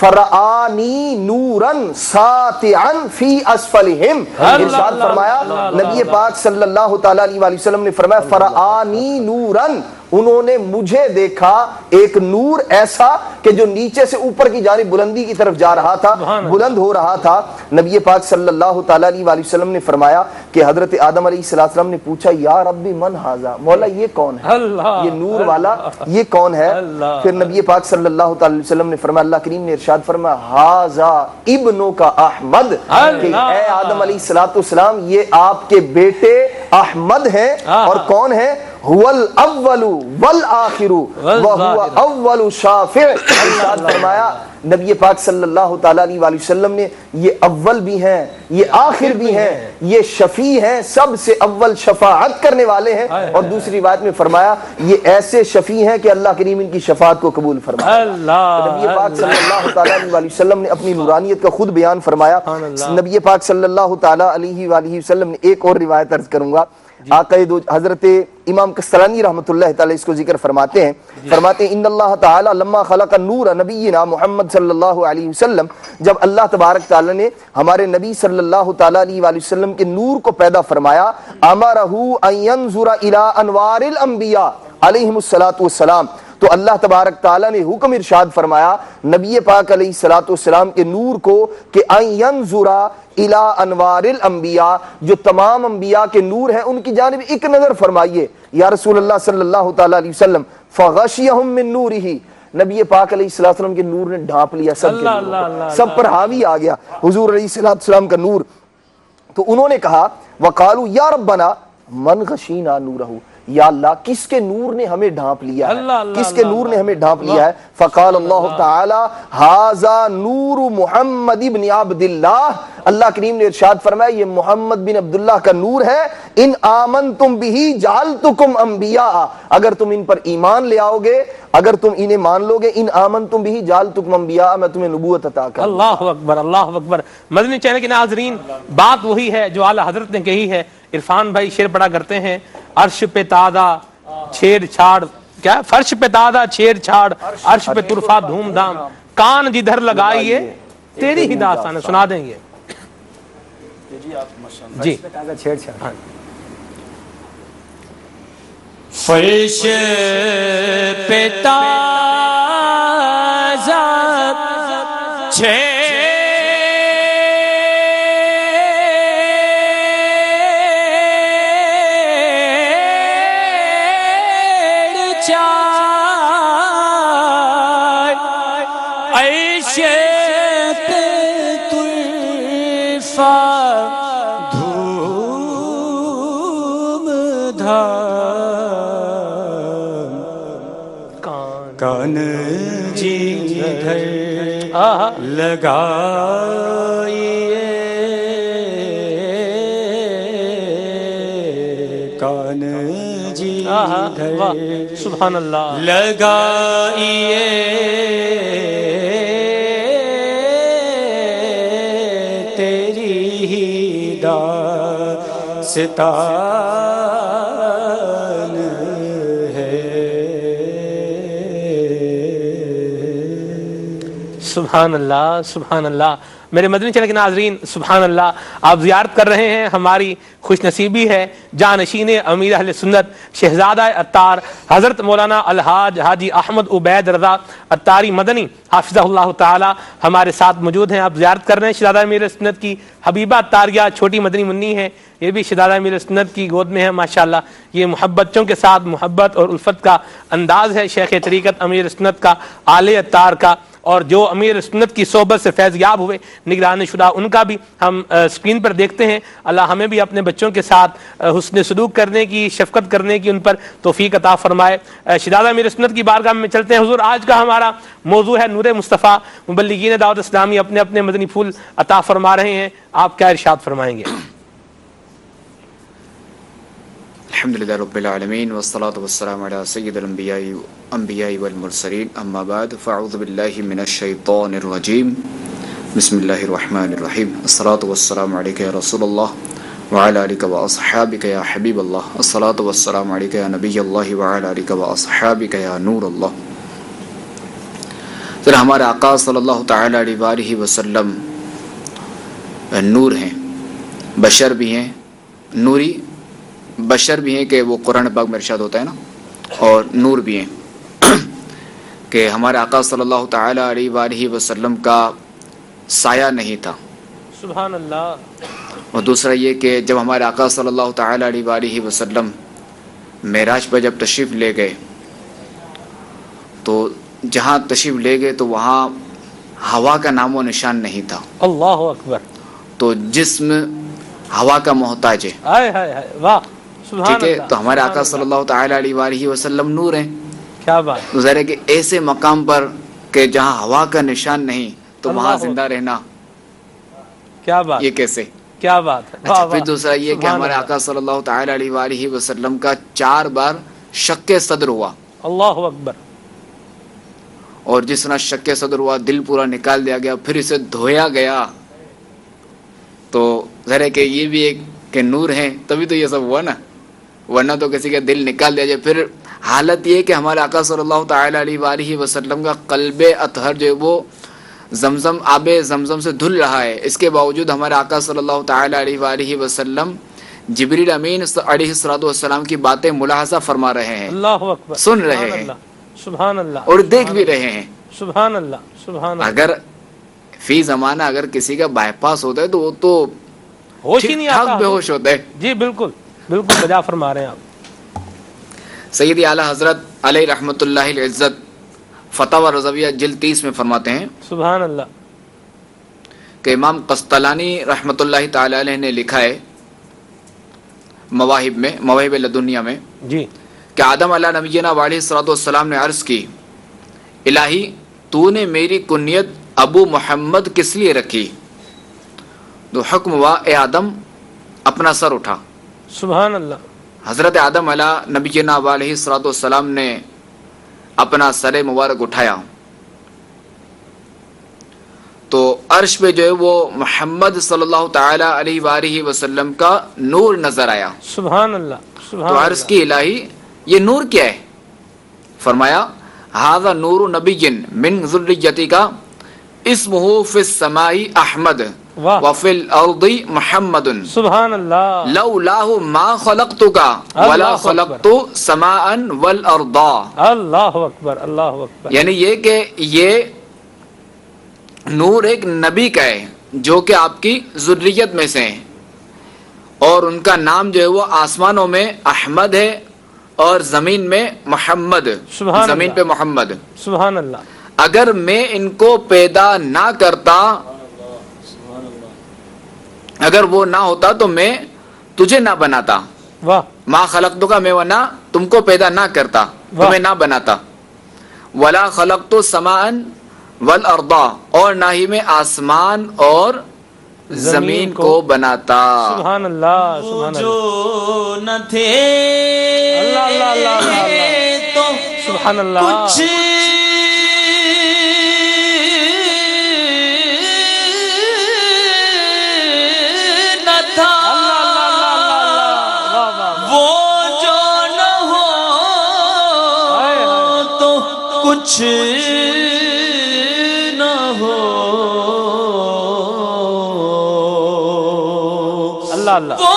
فرآنی نورن ساتعن فی اسفلہم، ارشاد فرمایا نبی پاک صلی اللہ تعالی علیہ وآلہ وسلم نے فرمایا فرآنی نورن، انہوں نے مجھے دیکھا ایک نور ایسا کہ جو نیچے سے اوپر کی جانب بلندی کی طرف جا رہا تھا، بلند ہو رہا تھا۔ نبی پاک صلی اللہ تعالی علیہ وآلہ وسلم نے فرمایا کہ حضرت آدم علیہ السلام نے پوچھا یا ربی من ھذا، مولا یہ کون ہے، یہ نور والا یہ کون ہے؟ پھر نبی پاک صلی اللہ تعالی علیہ وسلم نے فرمایا، اللہ کریم نے ارشاد فرمایا ھذا ابنو کا احمد، کہ اے آدم علیہ السلام یہ آپ کے بیٹے احمد ہیں، اور کون ہے؟ هو الاول والآخر وهو اول شافع، ارشاد فرمایا نبی پاک صلی اللہ تعالی علیہ وآلہ وسلم نے یہ اول بھی ہیں یہ آخر بھی ہیں یہ شفیع ہیں، سب سے اول شفاعت کرنے والے ہیں، اور دوسری روایت میں فرمایا یہ ایسے شفیع ہیں کہ اللہ کریم ان کی شفاعت کو قبول فرمائے۔ نبی پاک صلی اللہ تعالی علیہ وآلہ وسلم نے اپنی نورانیت کا خود بیان فرمایا۔ نبی پاک صلی اللہ تعالی علیہ وآلہ وسلم نے ایک اور روایت عرض کروں گا، آقا حضرت امام قسطلانی رحمۃ اللہ تعالی اس کو ذکر فرماتے ہیں ان اللہ تعالی لما خلق النور نبینا محمد صلی اللہ علیہ وسلم، جب اللہ تبارک تعالی نے ہمارے نبی صلی اللہ تعالی علیہ وآلہ وسلم کے نور کو پیدا فرمایا، امرہ ان ينظر الى انوار الانبیاء علیہم الصلاۃ والسلام، تو اللہ تبارک تعالیٰ نے حکم ارشاد فرمایا نبی پاک علیہ الصلوۃ والسلام کے نور کو کہ ان ينظر الى انوار الانبیاء، جو تمام انبیاء کے نور ہیں ان کی جانب ایک نظر فرمائیے یا رسول اللہ صلی اللہ تعالی علیہ وسلم، فغشیہم من نورہ، نبی پاک علیہ السلام کے نور نے ڈھانپ لیا سب کے نور، سب پر حاوی آ گیا حضور علیہ السلام کا نور۔ تو انہوں نے کہا وقالوا یا ربنا من غشینا نورہ، یا اللہ کس کے نور نے ہمیں ڈھانپ لیا ہے، کس کے نور نے ہمیں ڈھانپ لیا ہے؟ فقال اللہ تعالی ھذا نور محمد بن عبد اللہ، اللہ کریم نے ارشاد فرمایا یہ محمد بن عبداللہ کا نور ہے، ان آمنتم بہ جعلتکم انبیاء، اگر تم ان پر ایمان لے آؤ گے، اگر تم انہیں مان لو گے، ان آمنتم بہ جعلتکم انبیاء، میں تمہیں نبوت عطا کروں۔ اللہ اکبر اللہ اکبر۔ مدنی چینل کے ناظرین، بات وہی ہے جو اعلیٰ حضرت نے کہی ہے۔ عرفان بھائی شعر پڑھا کرتے ہیں، عرش پہ تازہ چھیڑ چھاڑ، کیا فرش پہ تازہ چھیڑ چھاڑ، عرش پہ طرفہ دھوم دھام، کان جدھر لگائیے تیری ہی داستان، سنا دیں گے جی۔ چھیڑ چھاڑ، فرش پہ تازہ چھیڑ کان جدھر لگائیے، کان جدھر سبحان اللہ لگائیے، تیری ہی داستان ہے۔ سبحان اللہ سبحان اللہ۔ میرے مدنی چینل کے ناظرین، سبحان اللہ، آپ زیارت کر رہے ہیں، ہماری خوش نصیبی ہے جانشین امیر اہل سنت شہزادہ عطار حضرت مولانا الحاج حاجی احمد عبید رضا عطاری مدنی حافظہ اللہ تعالی ہمارے ساتھ موجود ہیں۔ آپ زیارت کر رہے ہیں شہزادہ امیر سنت کی حبیبہ عطاریہ چھوٹی مدنی منی ہے، یہ بھی شہزادہ امیر سنت کی گود میں ہے ماشاءاللہ۔ یہ محبتوں کے ساتھ محبت اور الفت کا انداز ہے شیخ طریقت امیر سنت کا، آل عطار کا، اور جو امیر سنت کی صحبت سے فیض یاب ہوئے نگران شدہ ان کا بھی ہم اسکرین پر دیکھتے ہیں۔ اللہ ہمیں بھی اپنے بچوں کے ساتھ حسن سلوک کرنے کی، شفقت کرنے کی ان پر توفیق عطا فرمائے۔ شہزادہ امیر سنت کی بارگاہ میں چلتے ہیں۔ حضور آج کا ہمارا موضوع ہے نور مصطفیٰ، مبلغین دعوت اسلامی اپنے اپنے مدنی پھول عطا فرما رہے ہیں، آپ کیا ارشاد فرمائیں گے؟ الحمدللہ رب العالمین والصلاة والسلام علی سید الانبیاء والمرسلین، اما بعد فاعوذ باللہ من الشیطان الرجیم، بسم اللہ الرحمن الرحیم، الصلاة والسلام علیکہ یا رسول اللہ وعلی آلک واصحابک یا حبیب اللہ، الصلاة والسلام علیکہ یا نبی اللہ وعلی آلک واصحابک یا نور اللہ۔ پھر ہمارے آقا صلی اللہ تعالی علیہ وسلم نور ہیں، بشر بھی ہیں، نوری بشر بھی ہیں کہ وہ قرآن پاک میں ارشاد ہوتا ہے نا، اور نور بھی ہیں کہ ہمارے آقا صلی اللہ تعالی علیہ وسلم کا سایہ نہیں تھا. سبحان اللہ. اور دوسرا یہ کہ جب ہمارے آقا صلی اللہ تعالی علیہ وسلم معراج پر جب تشریف لے گئے تو جہاں تشریف لے گئے تو وہاں ہوا کا نام و نشان نہیں تھا. اللہ اکبر. تو جسم ہوا کا محتاج ہے. ہائے ہائے ہائے، واہ سبحان ٹھیک ہے، اللہ. تو ہمارے آقا صلی اللہ تعالی علیہ وسلم نور ہیں. کیا بات. تو ظاہر ہے کہ ایسے مقام پر کہ جہاں ہوا کا نشان نہیں تو وہاں اللہ زندہ رہنا کیا بات. یہ کیسے؟ کیا بات ہے. اچھا، پھر دوسرا یہ کہ ہمارے آقا صلی اللہ تعالی علیہ وسلم کا 4 بار شق صدر ہوا. اللہ اکبر. اور جس طرح شق صدر ہوا، دل پورا نکال دیا گیا، پھر اسے دھویا گیا. تو ظاہر ہے کہ یہ بھی ایک کہ نور ہیں، تبھی تو یہ سب ہوا نا، ورنہ تو کسی کا دل نکال دیا جائے. پھر حالت یہ کہ ہمارے آقا صلی اللہ تعالی علیہ وسلم کا قلب اطہر جو ہے وہ زمزم آب زمزم سے دھل رہا ہے، اس کے باوجود ہمارے آقا صلی اللہ تعالی علیہ وسلم جبریل امین علیہ الصلوۃ والسلام کی باتیں ملاحظہ فرما رہے ہیں، اللہ اکبر. سن رہے ہیں سبحان اللہ. اور دیکھ بھی رہے ہیں. سبحان اللہ. سبحان اللہ. اگر فی زمانہ اگر کسی کا بائی پاس ہوتا ہے تو وہ تو ہوش ہی نہیں آتا، بے ہوش ہوتا ہے. جی بالکل بالکل بجا فرما رہے ہیں آپ. سیدی اعلیٰ حضرت علیہ رحمۃ اللہ العزت فتاوی رضویہ جلد 30 میں فرماتے ہیں سبحان اللہ کہ امام قسطلانی رحمۃ اللہ تعالی علیہ نے لکھا ہے مواہب لدنیہ میں جی کہ آدم علیہ نبینا علیہ الصلوۃ والسلام نے عرض کی، الہی تو نے میری کنیت ابو محمد کس لیے رکھی؟ تو حکم ہوا، اے آدم اپنا سر اٹھا. سبحان اللہ. حضرت آدم علیہ نبینا علیہ الصلوۃ والسلام نے اپنا سر مبارک اٹھایا تو عرش پہ جو ہے وہ محمد صلی اللہ تعالی علیہ وسلم کا نور نظر آیا. سبحان اللہ. تو سبحان عرض کی، الہی یہ نور کیا ہے؟ فرمایا، ھذا نور نبی من ذریتی کا اسمہ فی السماء احمد واہ. وفی الارض محمد سبحان اللہ. لولاہ ما خلقتک ولا اللہ خلقت سماء والارض. اللہ اکبر. اللہ اکبر. یعنی یہ کہ یہ نور ایک نبی کا ہے جو کہ آپ کی ذریت میں سے ہیں، اور ان کا نام جو ہے وہ آسمانوں میں احمد ہے اور زمین میں محمد. سبحان زمین اللہ. پہ محمد. سبحان اللہ. اگر میں ان کو پیدا نہ کرتا، اگر وہ نہ ہوتا تو میں تجھے نہ بناتا. واہ. ما خلقتک، میں ورنہ تم کو پیدا نہ کرتا، تمہیں نہ بناتا. ولا خلقت السماء والارض، اور نہ ہی میں آسمان اور زمین کو بناتا. سبحان اللہ. سبحان اللہ. جو نہ تھے اللہ اللہ اللہ اللہ. تو سبحان اللہ. کچھ نہ تھا، وہ جو نہ ہو تو کچھ نہ ہو. اللہ اللہ. وہ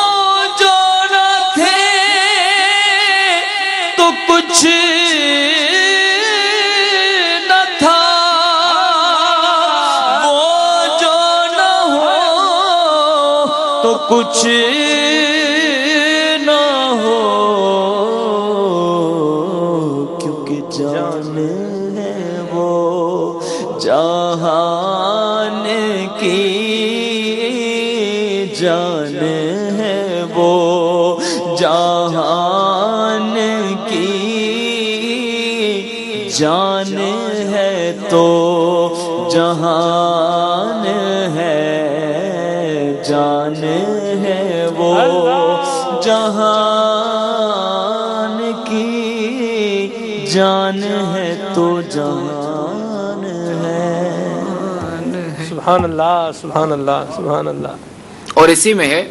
جو نہ تھے تو کچھ نہ تھا، وہ جو نہ ہو تو کچھ نہ ہو. کیونکہ جان ہے وہ جہان کی جان ہے، وہ جہان کی جان ہے، تو جہان ہے جان ہے، وہ جہان کی جان ہے، تو جہان ہے. سبحان اللہ. سبحان اللہ. سبحان اللہ. اور اسی میں ہے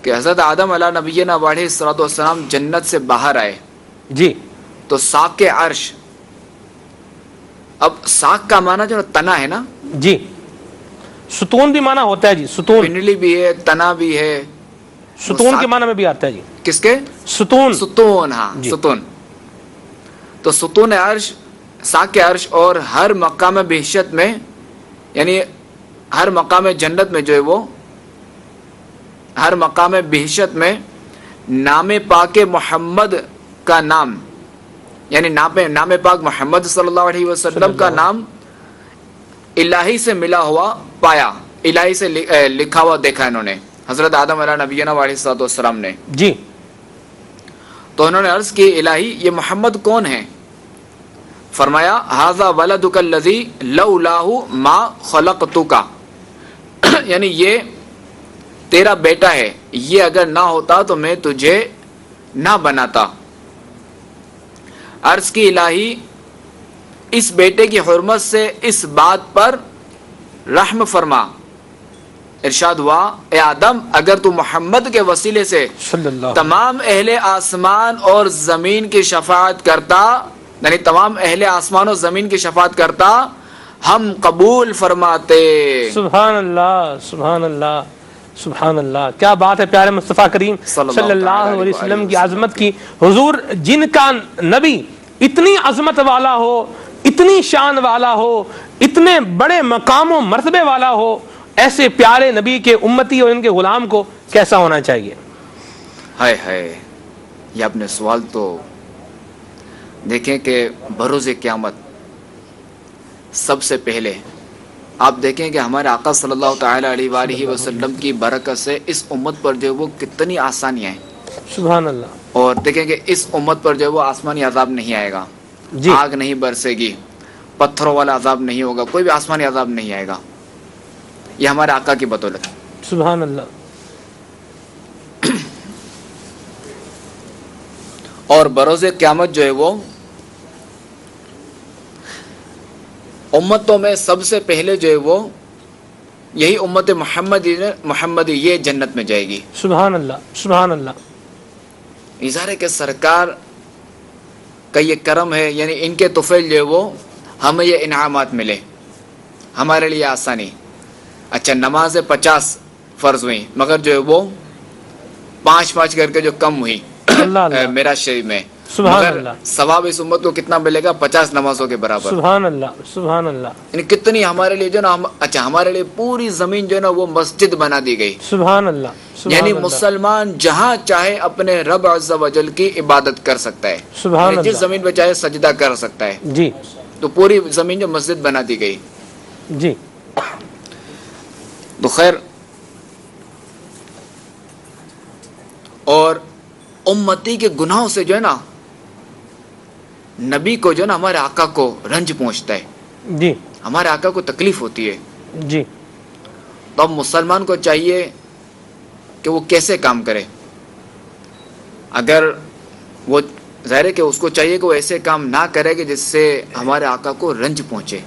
کہ حضرت آدم علیہ نبینا علیہ الصلوۃ والسلام جنت سے باہر آئے جی تو ساق عرش اب ساق کا معنی جو تنا ہے نا جی, ستون بھی معنی ہوتا ہے جی, ستون, پنڈلی بھی ہے, تنا بھی ہے, ستون کے معنی میں بھی آتا ہے جی. کس کے؟ ستون, ستون, ہاں ستون. تو ستون عرش, ساق عرش, اور ہر مقام بہشت میں یعنی ہر مقام جنت میں جو ہے وہ ہر مقام بہشت میں نام پاک محمد کا نام یعنی نام پاک محمد صلی اللہ علیہ وسلم کا نام الہی سے ملا ہوا پایا, الہی سے لکھا ہوا دیکھا انہوں نے, حضرت آدم علیہ نبینا علیہ الصلوۃ والسلام نے جی. تو انہوں نے عرض کی الہی یہ محمد کون ہے؟ فرمایا ھذا ولدک الذی لولاہ ما خلقتک, یعنی یہ تیرا بیٹا ہے, یہ اگر نہ ہوتا تو میں تجھے نہ بناتا. عرض کی الہی اس بیٹے کی حرمت سے اس بات پر رحم فرما. ارشاد ہوا اے آدم اگر تو محمد کے وسیلے سے تمام اہل آسمان اور زمین کی شفاعت کرتا, یعنی تمام اہل آسمان اور زمین کی شفاعت کرتا, ہم قبول فرماتے. سبحان اللہ, سبحان اللہ, سبحان اللہ. کیا بات ہے پیارے مصطفیٰ کریم صلی اللہ علیہ وسلم کی عظمت کی. حضور جن کا نبی اتنی عظمت والا ہو, اتنی شان والا ہو, اتنے بڑے مقام و مرتبے والا ہو, ایسے پیارے نبی کے امتی اور ان کے غلام کو کیسا ہونا چاہیے؟ ہائے ہائے, یہ اپنے سوال تو دیکھیں کہ بروز قیامت سب سے پہلے آپ دیکھیں کہ ہمارے آقا صلی اللہ تعالی علیہ وآلہ وسلم کی برکت سے اس امت پر جو وہ کتنی آسانیاں ہیں. سبحان اللہ. اور دیکھیں کہ اس امت پر جو وہ آسمانی عذاب نہیں آئے گا, آگ نہیں برسے گی, پتھروں والا عذاب نہیں ہوگا, کوئی بھی آسمانی عذاب نہیں آئے گا. یہ ہمارے آقا کی بدولت. سبحان اللہ. اور بروز قیامت جو ہے وہ امتوں میں سب سے پہلے جو ہے وہ یہی امت محمدی یہ جنت میں جائے گی. سبحان اللہ, سبحان اللہ. اظہار ہے کہ سرکار کا یہ کرم ہے, یعنی ان کے طفیل جو ہے وہ ہمیں یہ انعامات ملے, ہمارے لیے آسانی. اچھا نماز 50 فرض ہوئی مگر جو ہے وہ 5 کر کے جو کم ہوئی میرا شریف میں, مگر ثواب اس امت کو کتنا ملے گا؟ 50 نمازوں کے برابر. سبحان اللہ, سبحان اللہ. یعنی کتنی ہمارے لیے جو نا, اچھا ہمارے لیے پوری زمین جو ہے نا وہ مسجد بنا دی گئی. سبحان اللہ. یعنی مسلمان جہاں چاہے اپنے رب عز و جل کی عبادت کر سکتا ہے, سبحان جس زمین پہ چاہے سجدہ کر سکتا ہے. جی. تو پوری زمین جو مسجد بنا دی گئی. جی. تو خیر, اور امتی کے گناہوں سے جو ہے نا نبی کو جو ہے نا ہمارے آقا کو رنج پہنچتا ہے. جی. ہمارے آقا کو تکلیف ہوتی ہے. جی. تو اب مسلمان کو چاہیے کہ وہ کیسے کام کرے. اگر وہ ظاہر ہے کہ اس کو چاہیے کہ وہ ایسے کام نہ کرے کہ جس سے ہمارے آقا کو رنج پہنچے,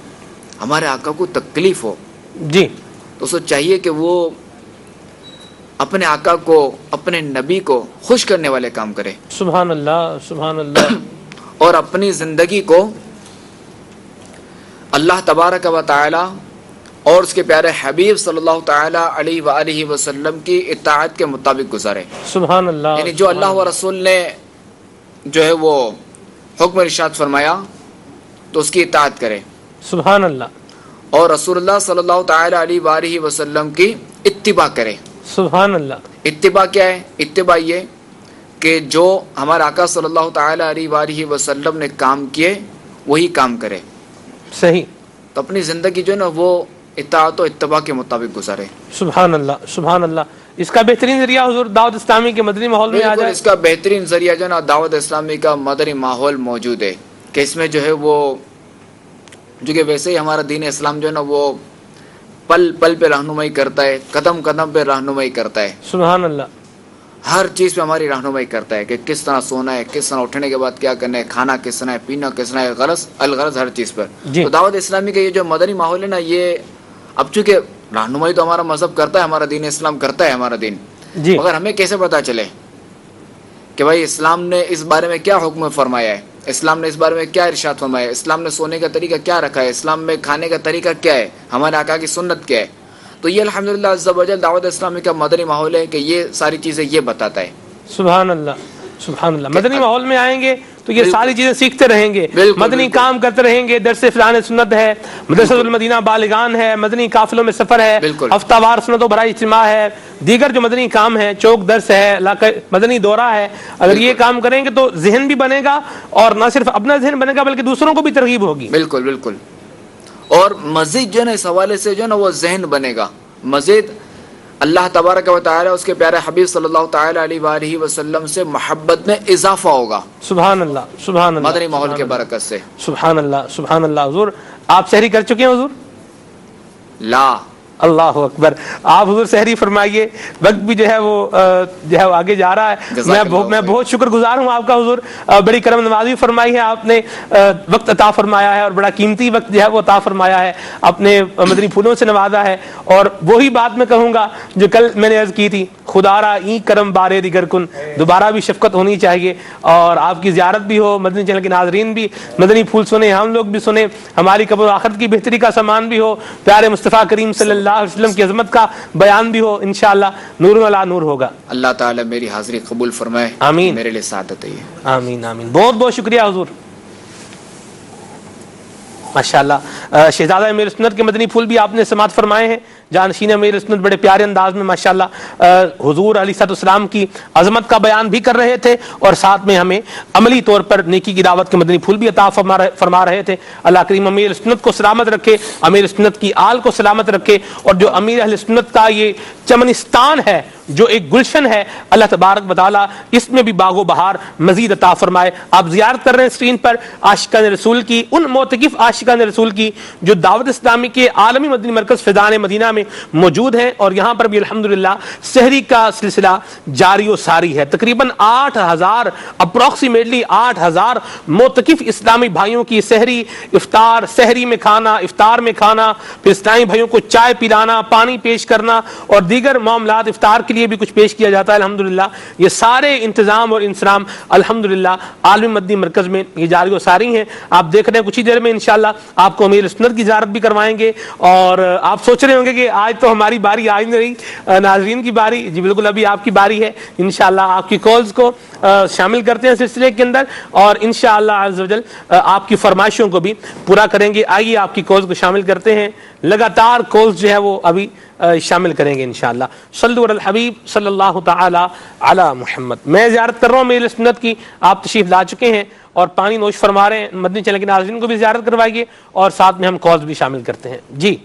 ہمارے آقا کو تکلیف ہو. جی. تو اس کو چاہیے کہ وہ اپنے آقا کو, اپنے نبی کو خوش کرنے والے کام کرے. سبحان اللہ, سبحان اللہ. اور اپنی زندگی کو اللہ تبارک و تعالی اور اس کے پیارے حبیب صلی اللہ تعالی علیہ وآلہ وسلم کی اطاعت کے مطابق گزارے. سبحان اللہ. یعنی جو اللہ و رسول نے جو ہے وہ حکم ارشاد فرمایا تو اس کی اطاعت کرے. سبحان اللہ. اور رسول اللہ صلی اللہ تعالی علیہ وآلہ وسلم کی اتباع کرے. سبحان اللہ. اتباع کیا ہے؟ اتباع یہ کہ جو ہمارے آقا صلی اللہ تعالی علیہ وآلہ وسلم نے کام کیے وہی کام کرے. صحیح. تو اپنی زندگی جو ہے نا وہ اطاعت و اتباع کے مطابق گزارے. سبحان اللہ, سبحان اللہ. اس کا بہترین ذریعہ حضور دعوت اسلامی کے مدنی ماحول میں آ جائے. اس کا بہترین ذریعہ جو ہے نا دعوت اسلامی کا مدنی ماحول موجود ہے کہ اس میں جو ہے وہ جو کہ ویسے ہی ہمارا دین اسلام جو ہے نا وہ پل پل پہ رہنمائی کرتا ہے, قدم قدم پہ رہنمائی کرتا ہے. سبحان اللہ. ہر چیز پہ ہماری رہنمائی کرتا ہے کہ کس طرح سونا ہے, کس طرح اٹھنے کے بعد کیا کرنا ہے, کھانا کس طرح ہے, پینا کس طرح ہے, غرض الغرض ہر چیز پر. تو دعوت اسلامی کا یہ جو مدنی ماحول ہے نا, یہ اب چونکہ رہنمائی تو ہمارا مذہب کرتا ہے, ہمارا دین اسلام کرتا ہے, ہمارا دین, مگر ہمیں کیسے پتا چلے کہ بھائی اسلام نے اس بارے میں کیا حکم فرمایا ہے, اسلام نے اس بارے میں کیا ارشاد فرمایا, اسلام نے سونے کا طریقہ کیا رکھا ہے, اسلام میں کھانے کا طریقہ کیا ہے, ہمارے آقا کی سنت کیا ہے. تو یہ الحمدللہ عز و جل دعوت اسلامی کا مدنی ماحول ہے کہ یہ ساری چیزیں یہ بتاتا ہے. سبحان اللہ سبحان اللہ. مدنی ماحول میں آئیں گے تو یہ ساری چیزیں سیکھتے رہیں گے, مدنی کام کرتے رہیں گے. درس فضائل سنت ہے, مدرسۃ المدینہ بالغان ہے, مدنی قافلوں میں سفر ہے, ہفتہ وار سنت و برائے اجتماع ہے, دیگر جو مدنی کام ہے, چوک درس ہے, مدنی دورہ ہے. اگر یہ کام کریں گے تو ذہن بھی بنے گا, اور نہ صرف اپنا ذہن بنے گا بلکہ دوسروں کو بھی ترغیب ہوگی. بالکل بالکل. اور مزید جو ہے نا اس حوالے سے جو ہے نا وہ ذہن بنے گا, مزید اللہ تبارک و تعالی اس کے پیارے حبیب صلی اللہ تعالی علیہ وآلہ وسلم سے محبت میں اضافہ ہوگا. سبحان اللہ سبحان اللہ. مدنی ماحول کے برکت سے. سبحان اللہ سبحان اللہ. حضور آپ سحری کر چکے ہیں حضور؟ لا. اللہ اکبر. آپ حضور سحری فرمائیے, وقت بھی جو ہے وہ آگے جا رہا ہے. میں بہت شکر گزار ہوں آپ کا حضور, بڑی کرم نوازی فرمائی ہے آپ نے, وقت عطا فرمایا ہے, اور بڑا قیمتی وقت جو ہے وہ عطا فرمایا ہے, اپنے مدنی پھولوں سے نوازا ہے. اور وہی بات میں کہوں گا جو کل میں نے عرض کی تھی, خدا را این کرم بارے دیگر کن, دوبارہ بھی شفقت ہونی چاہیے, اور آپ کی زیارت بھی ہو, مدنی چینل کے ناظرین بھی مدنی پھول سنیں, ہم لوگ بھی سنیں, ہماری قبر و آخرت کی بہتری کا سامان بھی ہو, پیارے مصطفیٰ کریم صلی اللہ علیہ وسلم کی عظمت کا بیان بھی ہو. انشاءاللہ نور علی نور ہوگا. اللہ تعالی میری حاضری قبول فرمائے. آمین. میرے لیے سعادت ہے. آمین آمین. بہت بہت شکریہ حضور. ماشاءاللہ شہزادہ امیر سنت کے مدنی پھول بھی آپ نے سماعت فرمائے ہیں. جانشین امیر سنت بڑے پیارے انداز میں ماشاءاللہ حضور علیہ السلام کی عظمت کا بیان بھی کر رہے تھے, اور ساتھ میں ہمیں عملی طور پر نیکی کی دعوت کے مدنی پھول بھی عطا فرما رہے تھے. اللہ کریم امیر سنت کو سلامت رکھے, امیر سنت کی آل کو سلامت رکھے, اور جو امیر اہل سنت کا یہ چمنستان ہے, جو ایک گلشن ہے, اللہ تبارک و تعالی اس میں بھی باغ و بہار مزید عطا فرمائے. آپ زیارت کر رہے ہیں اسکرین پر عاشقان رسول کی, ان معتکف عاشقان رسول کی جو دعوت اسلامی کے عالمی مدنی مرکز فیضان مدینہ میں موجود ہیں, اور یہاں پر بھی الحمدللہ سحری کا سلسلہ جاری و ساری ہے. تقریباً 8000 اپروکسیمیٹلی 8000 معتکف اسلامی بھائیوں کی سحری, افطار, سحری میں کھانا, افطار میں کھانا, پھر اسلامی بھائیوں کو چائے پلانا, پانی پیش کرنا, اور دیگر معاملات, افطار کے لیے بھی کچھ پیش کیا جاتا ہے. الحمدللہ یہ سارے انتظام اور انسرام الحمدللہ عالمی مدنی مرکز میں یہ جاری و ساری ہیں. آپ دیکھ رہے ہیں کچھ ہی دیر میں انشاءاللہ آپ کو امیر سنت کی زیارت بھی کروائیں گے, اور آپ سوچ رہے ہوں گے کہ آج تو ہماری باری آج نہیں, ناظرین کی باری. جی بالکل ابھی آپ کی باری ہے. انشاءاللہ آپ کی کالز کو شامل کرتے ہیں سلسلے کے اندر, اور انشاءاللہ عز و جل آپ کی فرمائشوں کو بھی پورا کریں گے. آئیے آپ کی کالز کو شامل کرتے ہیں, لگاتار کالز جو ہے وہ ابھی شامل کریں گے انشاءاللہ. صلو علی الحبیب صلی اللہ تعالی علی محمد. میں زیارت کر رہا ہوں میری سنت کی, آپ تشریف لا چکے ہیں اور پانی نوش فرما رہے ہیں. مدنی چینل کے ناظرین کو بھی زیارت کروائیے, اور ساتھ میں ہم کالز بھی شامل کرتے ہیں. جی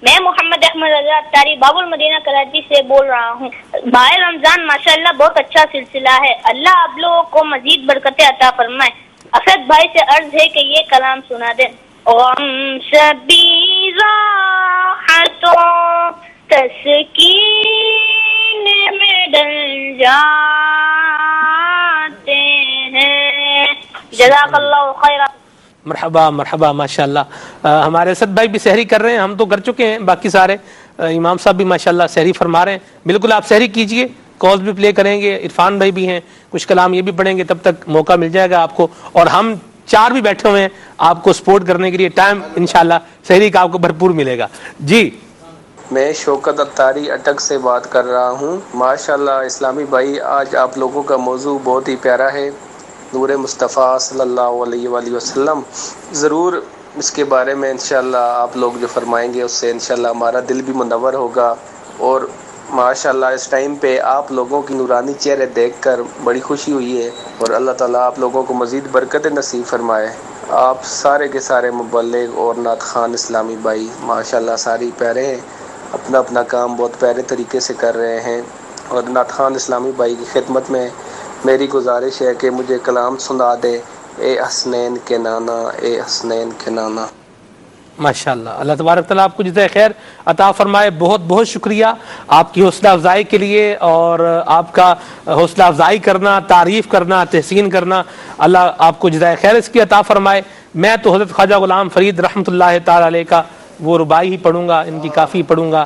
میں محمد احمد رضا اختاری باب المدینہ کراچی سے بول رہا ہوں. ماہ رمضان ماشاءاللہ بہت اچھا سلسلہ ہے, اللہ آپ لوگوں کو مزید برکتیں عطا فرمائے. اسد بھائی سے عرض ہے کہ یہ کلام سنا دیں. غم شبی راحتوں تسکین میں ڈل جاتے ہیں. جزاک اللہ خیرہ. مرحبا مرحبا ماشاءاللہ. ہمارے اسد بھائی بھی سحری کر رہے ہیں, ہم تو کر چکے ہیں, باقی سارے امام صاحب بھی ماشاءاللہ سحری فرما رہے ہیں. بالکل آپ سحری کیجئے, کالز بھی پلے کریں گے, عرفان بھائی بھی ہیں, کچھ کلام یہ بھی پڑھیں گے, تب تک موقع مل جائے گا آپ کو, اور ہم 4 بھی بیٹھے ہوئے ہیں آپ کو سپورٹ کرنے کے لیے. ٹائم انشاءاللہ سحری کا آپ کو بھرپور ملے گا. جی میں شوکت اختاری اٹک سے بات کر رہا ہوں. ماشاءاللہ اسلامی بھائی آج آپ لوگوں کا موضوع بہت ہی پیارا ہے, نور مصطفیٰ صلی اللہ علیہ وآلہ وسلم. ضرور اس کے بارے میں انشاءاللہ آپ لوگ جو فرمائیں گے اس سے انشاءاللہ ہمارا دل بھی منور ہوگا. اور ماشاءاللہ اس ٹائم پہ آپ لوگوں کی نورانی چہرے دیکھ کر بڑی خوشی ہوئی ہے, اور اللہ تعالیٰ آپ لوگوں کو مزید برکت نصیب فرمائے. آپ سارے کے سارے مبلغ اور نعت خوان اسلامی بھائی ماشاءاللہ ساری پیارے ہیں, اپنا اپنا کام بہت پیارے طریقے سے کر رہے ہیں. اور نعت خوان اسلامی بھائی کی خدمت میں میری گزارش ہے کہ مجھے کلام سنا دے, اے حسنین کے نانا, اے حسنین کے نانا. ماشاءاللہ اللہ تبارک تعالیٰ آپ کو جزائے خیر عطا فرمائے. بہت بہت شکریہ آپ کی حوصلہ افزائی کے لیے, اور آپ کا حوصلہ افزائی کرنا, تعریف کرنا, تحسین کرنا, اللہ آپ کو جزائے خیر اس کی عطا فرمائے. میں تو حضرت خواجہ غلام فرید رحمۃ اللہ تعالی علیہ کا وہ ربائی ہی پڑھوں گا, ان کی کافی پڑھوں گا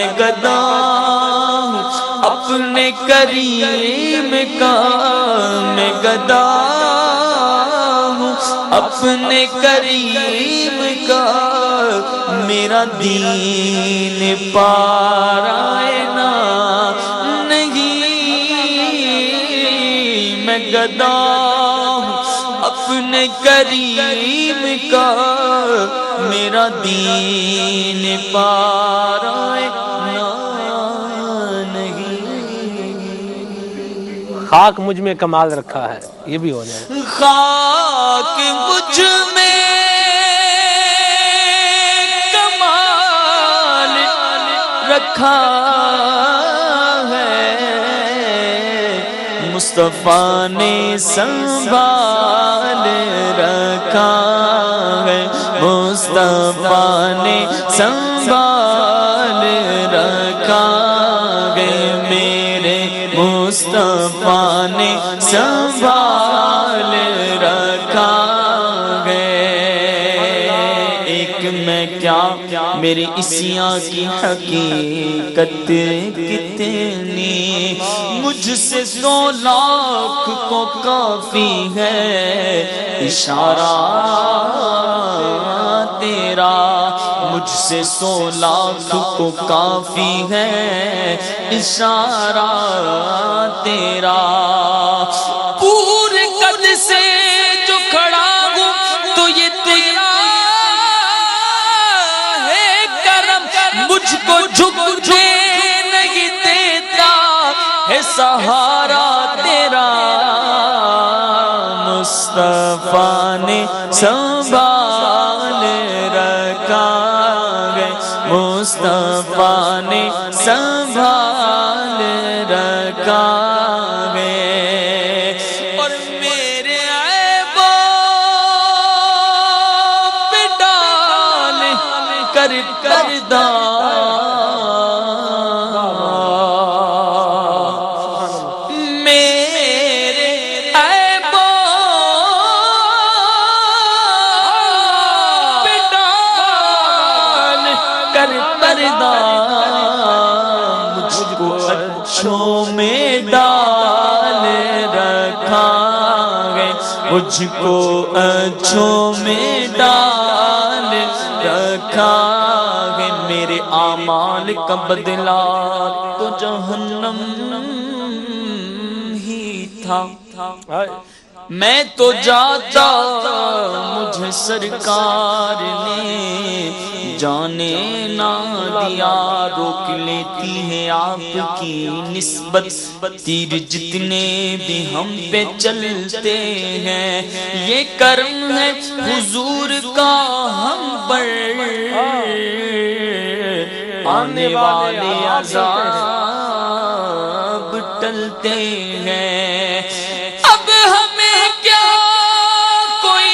میں گدا ہوں اپنے کریم کا، میں گدا ہوں اپنے کریم کا، میرا دین پارائنا نہیں، میں گدا ہوں اپنے کریم کا، میرا دین پارائنا نہیں۔ خاک مجھ میں کمال رکھا ہے، یہ بھی ہو جائے۔ خاک مجھ میں کمال رکھا ہے، مصطفیٰ نے سنبھال رکھا ہے، مصطفیٰ نے سنبھال رکھا ہے، میرے مصطفیٰ نے سنبھال رکھا ہے۔ ایک میں کیا میری اسیاں کی حقیقت کتنی، مجھ سے 100 لاکھ کو کافی ہے اشارہ تیرا، مجھ سے 100 لاکھ کو کافی ہے اشارہ تیرا، پورے قد سے جو کھڑا ہوں تو یہ تیرا ہے کرم، مجھ کو جھکنے نہیں دیتا ہے سہارا تیرا، مصطفیٰ نے سنبھال رکھا ہے، مصطفیٰ نے سنبھال رکھا ہے، اور میرے عیبوں پہ ڈال کر پردہ، مجھ کو اچھوں میں ڈال رکھا ہے، مجھ کو اچھوں میں ڈال رکھا ہے، میرے اعمال کا بدلہ تو جہنم ہی تھا، میں تو جاتا مجھے سرکار نے جانے نہ دیا، روک لیتی ہے آپ کی نسبت، تیر جتنے بھی ہم پہ چلتے ہیں، یہ کرم ہے حضور کا ہم پر، آنے والے عذاب ٹلتے ہیں، اب ہمیں کیا کوئی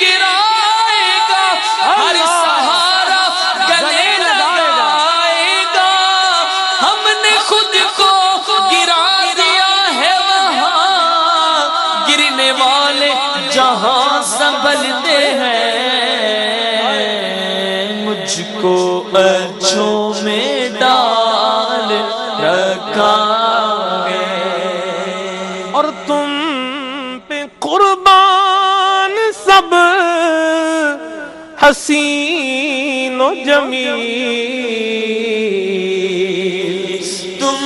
گرائے گا، ہر سہارا گلے لگائے گا، ہم نے خود کو گرا دیا ہے وہاں، گرنے والے جہاں سنبھلتے ہیں، مجھ کو اچھوں میں ڈال رکھا ہے، اور تم پہ قربان سب حسین و جمیل، تم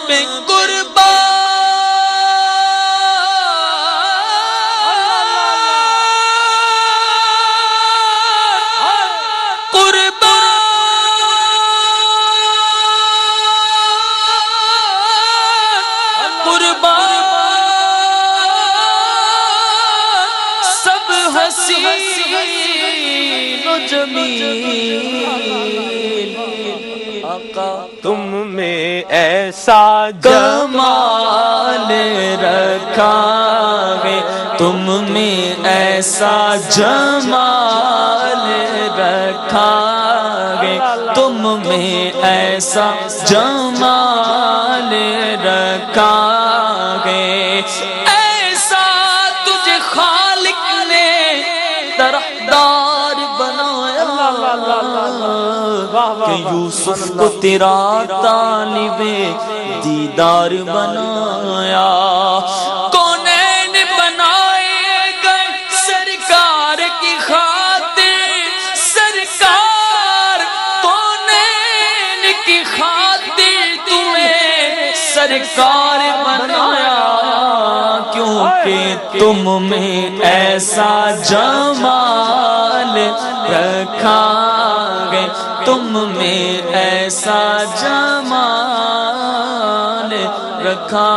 پہ سب حسین و جمیل، آقا تم میں ایسا کمال رکھا ہے، تم میں ایسا جمال رکھا ہے، تم میں ایسا جمال رکھا ہے، ایسا تجھے خالق نے طرحدار بنا یوسف کو تیرا طالب دیدار بنایا، کونین بنائے گئے سرکار کی خاطر، سرکار کونین کی خاطر تمہیں سرکار بنایا، کیونکہ تم میں ایسا جمال رکھا گئے، تم میں ایسا جمال رکھا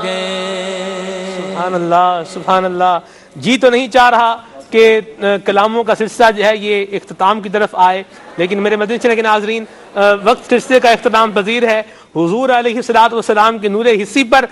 گئے۔ سبحان اللہ سبحان اللہ۔ جی تو نہیں چاہ رہا کہ کلاموں کا سلسلہ جو ہے یہ اختتام کی طرف آئے، لیکن میرے مدنی چینل کے ناظرین وقت سلسلے کا اختتام پذیر ہے۔ حضور علیہ الصلوۃ والسلام کے نور حسی پر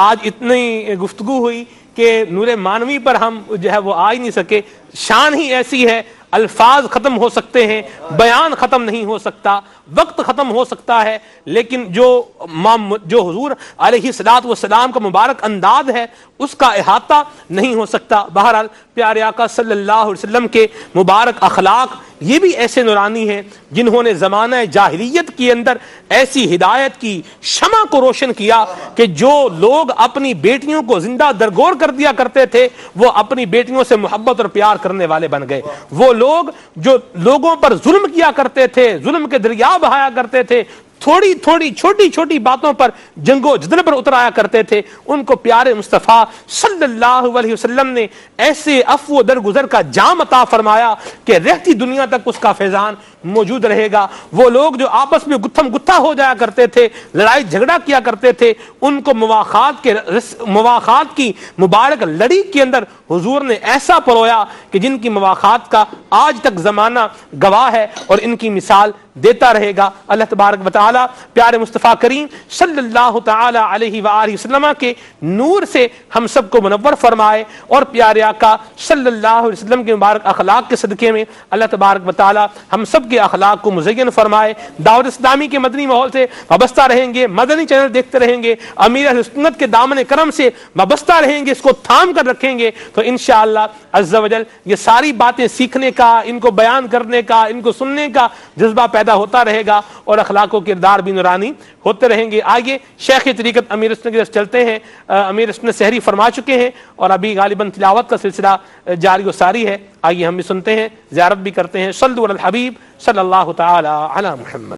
آج اتنی گفتگو ہوئی کہ نور مانوی پر ہم جو ہے وہ آ ہی نہیں سکے۔ شان ہی ایسی ہے، الفاظ ختم ہو سکتے ہیں، بیان ختم نہیں ہو سکتا، وقت ختم ہو سکتا ہے، لیکن جو حضور علیہ الصلوۃ والسلام کا مبارک انداز ہے اس کا احاطہ نہیں ہو سکتا۔ بہرحال پیارے آقا صلی اللہ علیہ وسلم کے مبارک اخلاق یہ بھی ایسے نورانی ہیں جنہوں نے زمانہ جاہلیت کے اندر ایسی ہدایت کی شمع کو روشن کیا کہ جو لوگ اپنی بیٹیوں کو زندہ درگور کر دیا کرتے تھے وہ اپنی بیٹیوں سے محبت اور پیار کرنے والے بن گئے۔ وہ لوگ جو لوگوں پر ظلم کیا کرتے تھے، ظلم کے دریا بہایا کرتے تھے، تھوڑی تھوڑی چھوٹی چھوٹی باتوں پر جنگ و جدل پر اترایا کرتے تھے، ان کو پیارے مصطفیٰ صلی اللہ علیہ وسلم نے ایسے عفو و درگزر کا جام عطا فرمایا کہ رہتی دنیا تک اس کا فیضان موجود رہے گا۔ وہ لوگ جو آپس میں گتھم گتھا ہو جایا کرتے تھے، لڑائی جھگڑا کیا کرتے تھے، ان کو مواخات کی مبارک لڑی کے اندر حضور نے ایسا پرویا کہ جن کی مواخات کا آج تک زمانہ گواہ ہے اور ان کی مثال دیتا رہے گا۔ اللہ تبارک و تعالی پیارے مصطفیٰ کریم صلی اللہ تعالی علیہ وآلہ وسلم کے نور سے ہم سب کو منور فرمائے، اور پیارے آقا صلی اللہ علیہ وسلم کے مبارک اخلاق کے صدقے میں اللہ تبارک و تعالی ہم سب کے اخلاق کو مزین فرمائے۔ دعوت اسلامی کے مدنی ماحول سے وابستہ رہیں گے، مدنی چینل دیکھتے رہیں گے، امیر اہل سنت کے دامن کرم سے وابستہ رہیں گے، اس کو تھام کر رکھیں گے تو انشاءاللہ عز و جل یہ ساری باتیں سیکھنے کا، ان کو بیان کرنے کا، ان کو سننے کا جذبہ پیدا ہوتا رہے گا اور اخلاق و کردار بھی نورانی ہوتے رہیں گے۔ آئیے شیخ طریقت امیر سنت کی طرف چلتے ہیں۔ امیر سنت سحری فرما چکے ہیں اور ابھی غالباً تلاوت کا سلسلہ جاری و ساری ہے، آئیے ہم بھی سنتے ہیں، زیارت بھی کرتے ہیں۔ صلوا علی الحبیب صلی اللہ تعالی علی محمد۔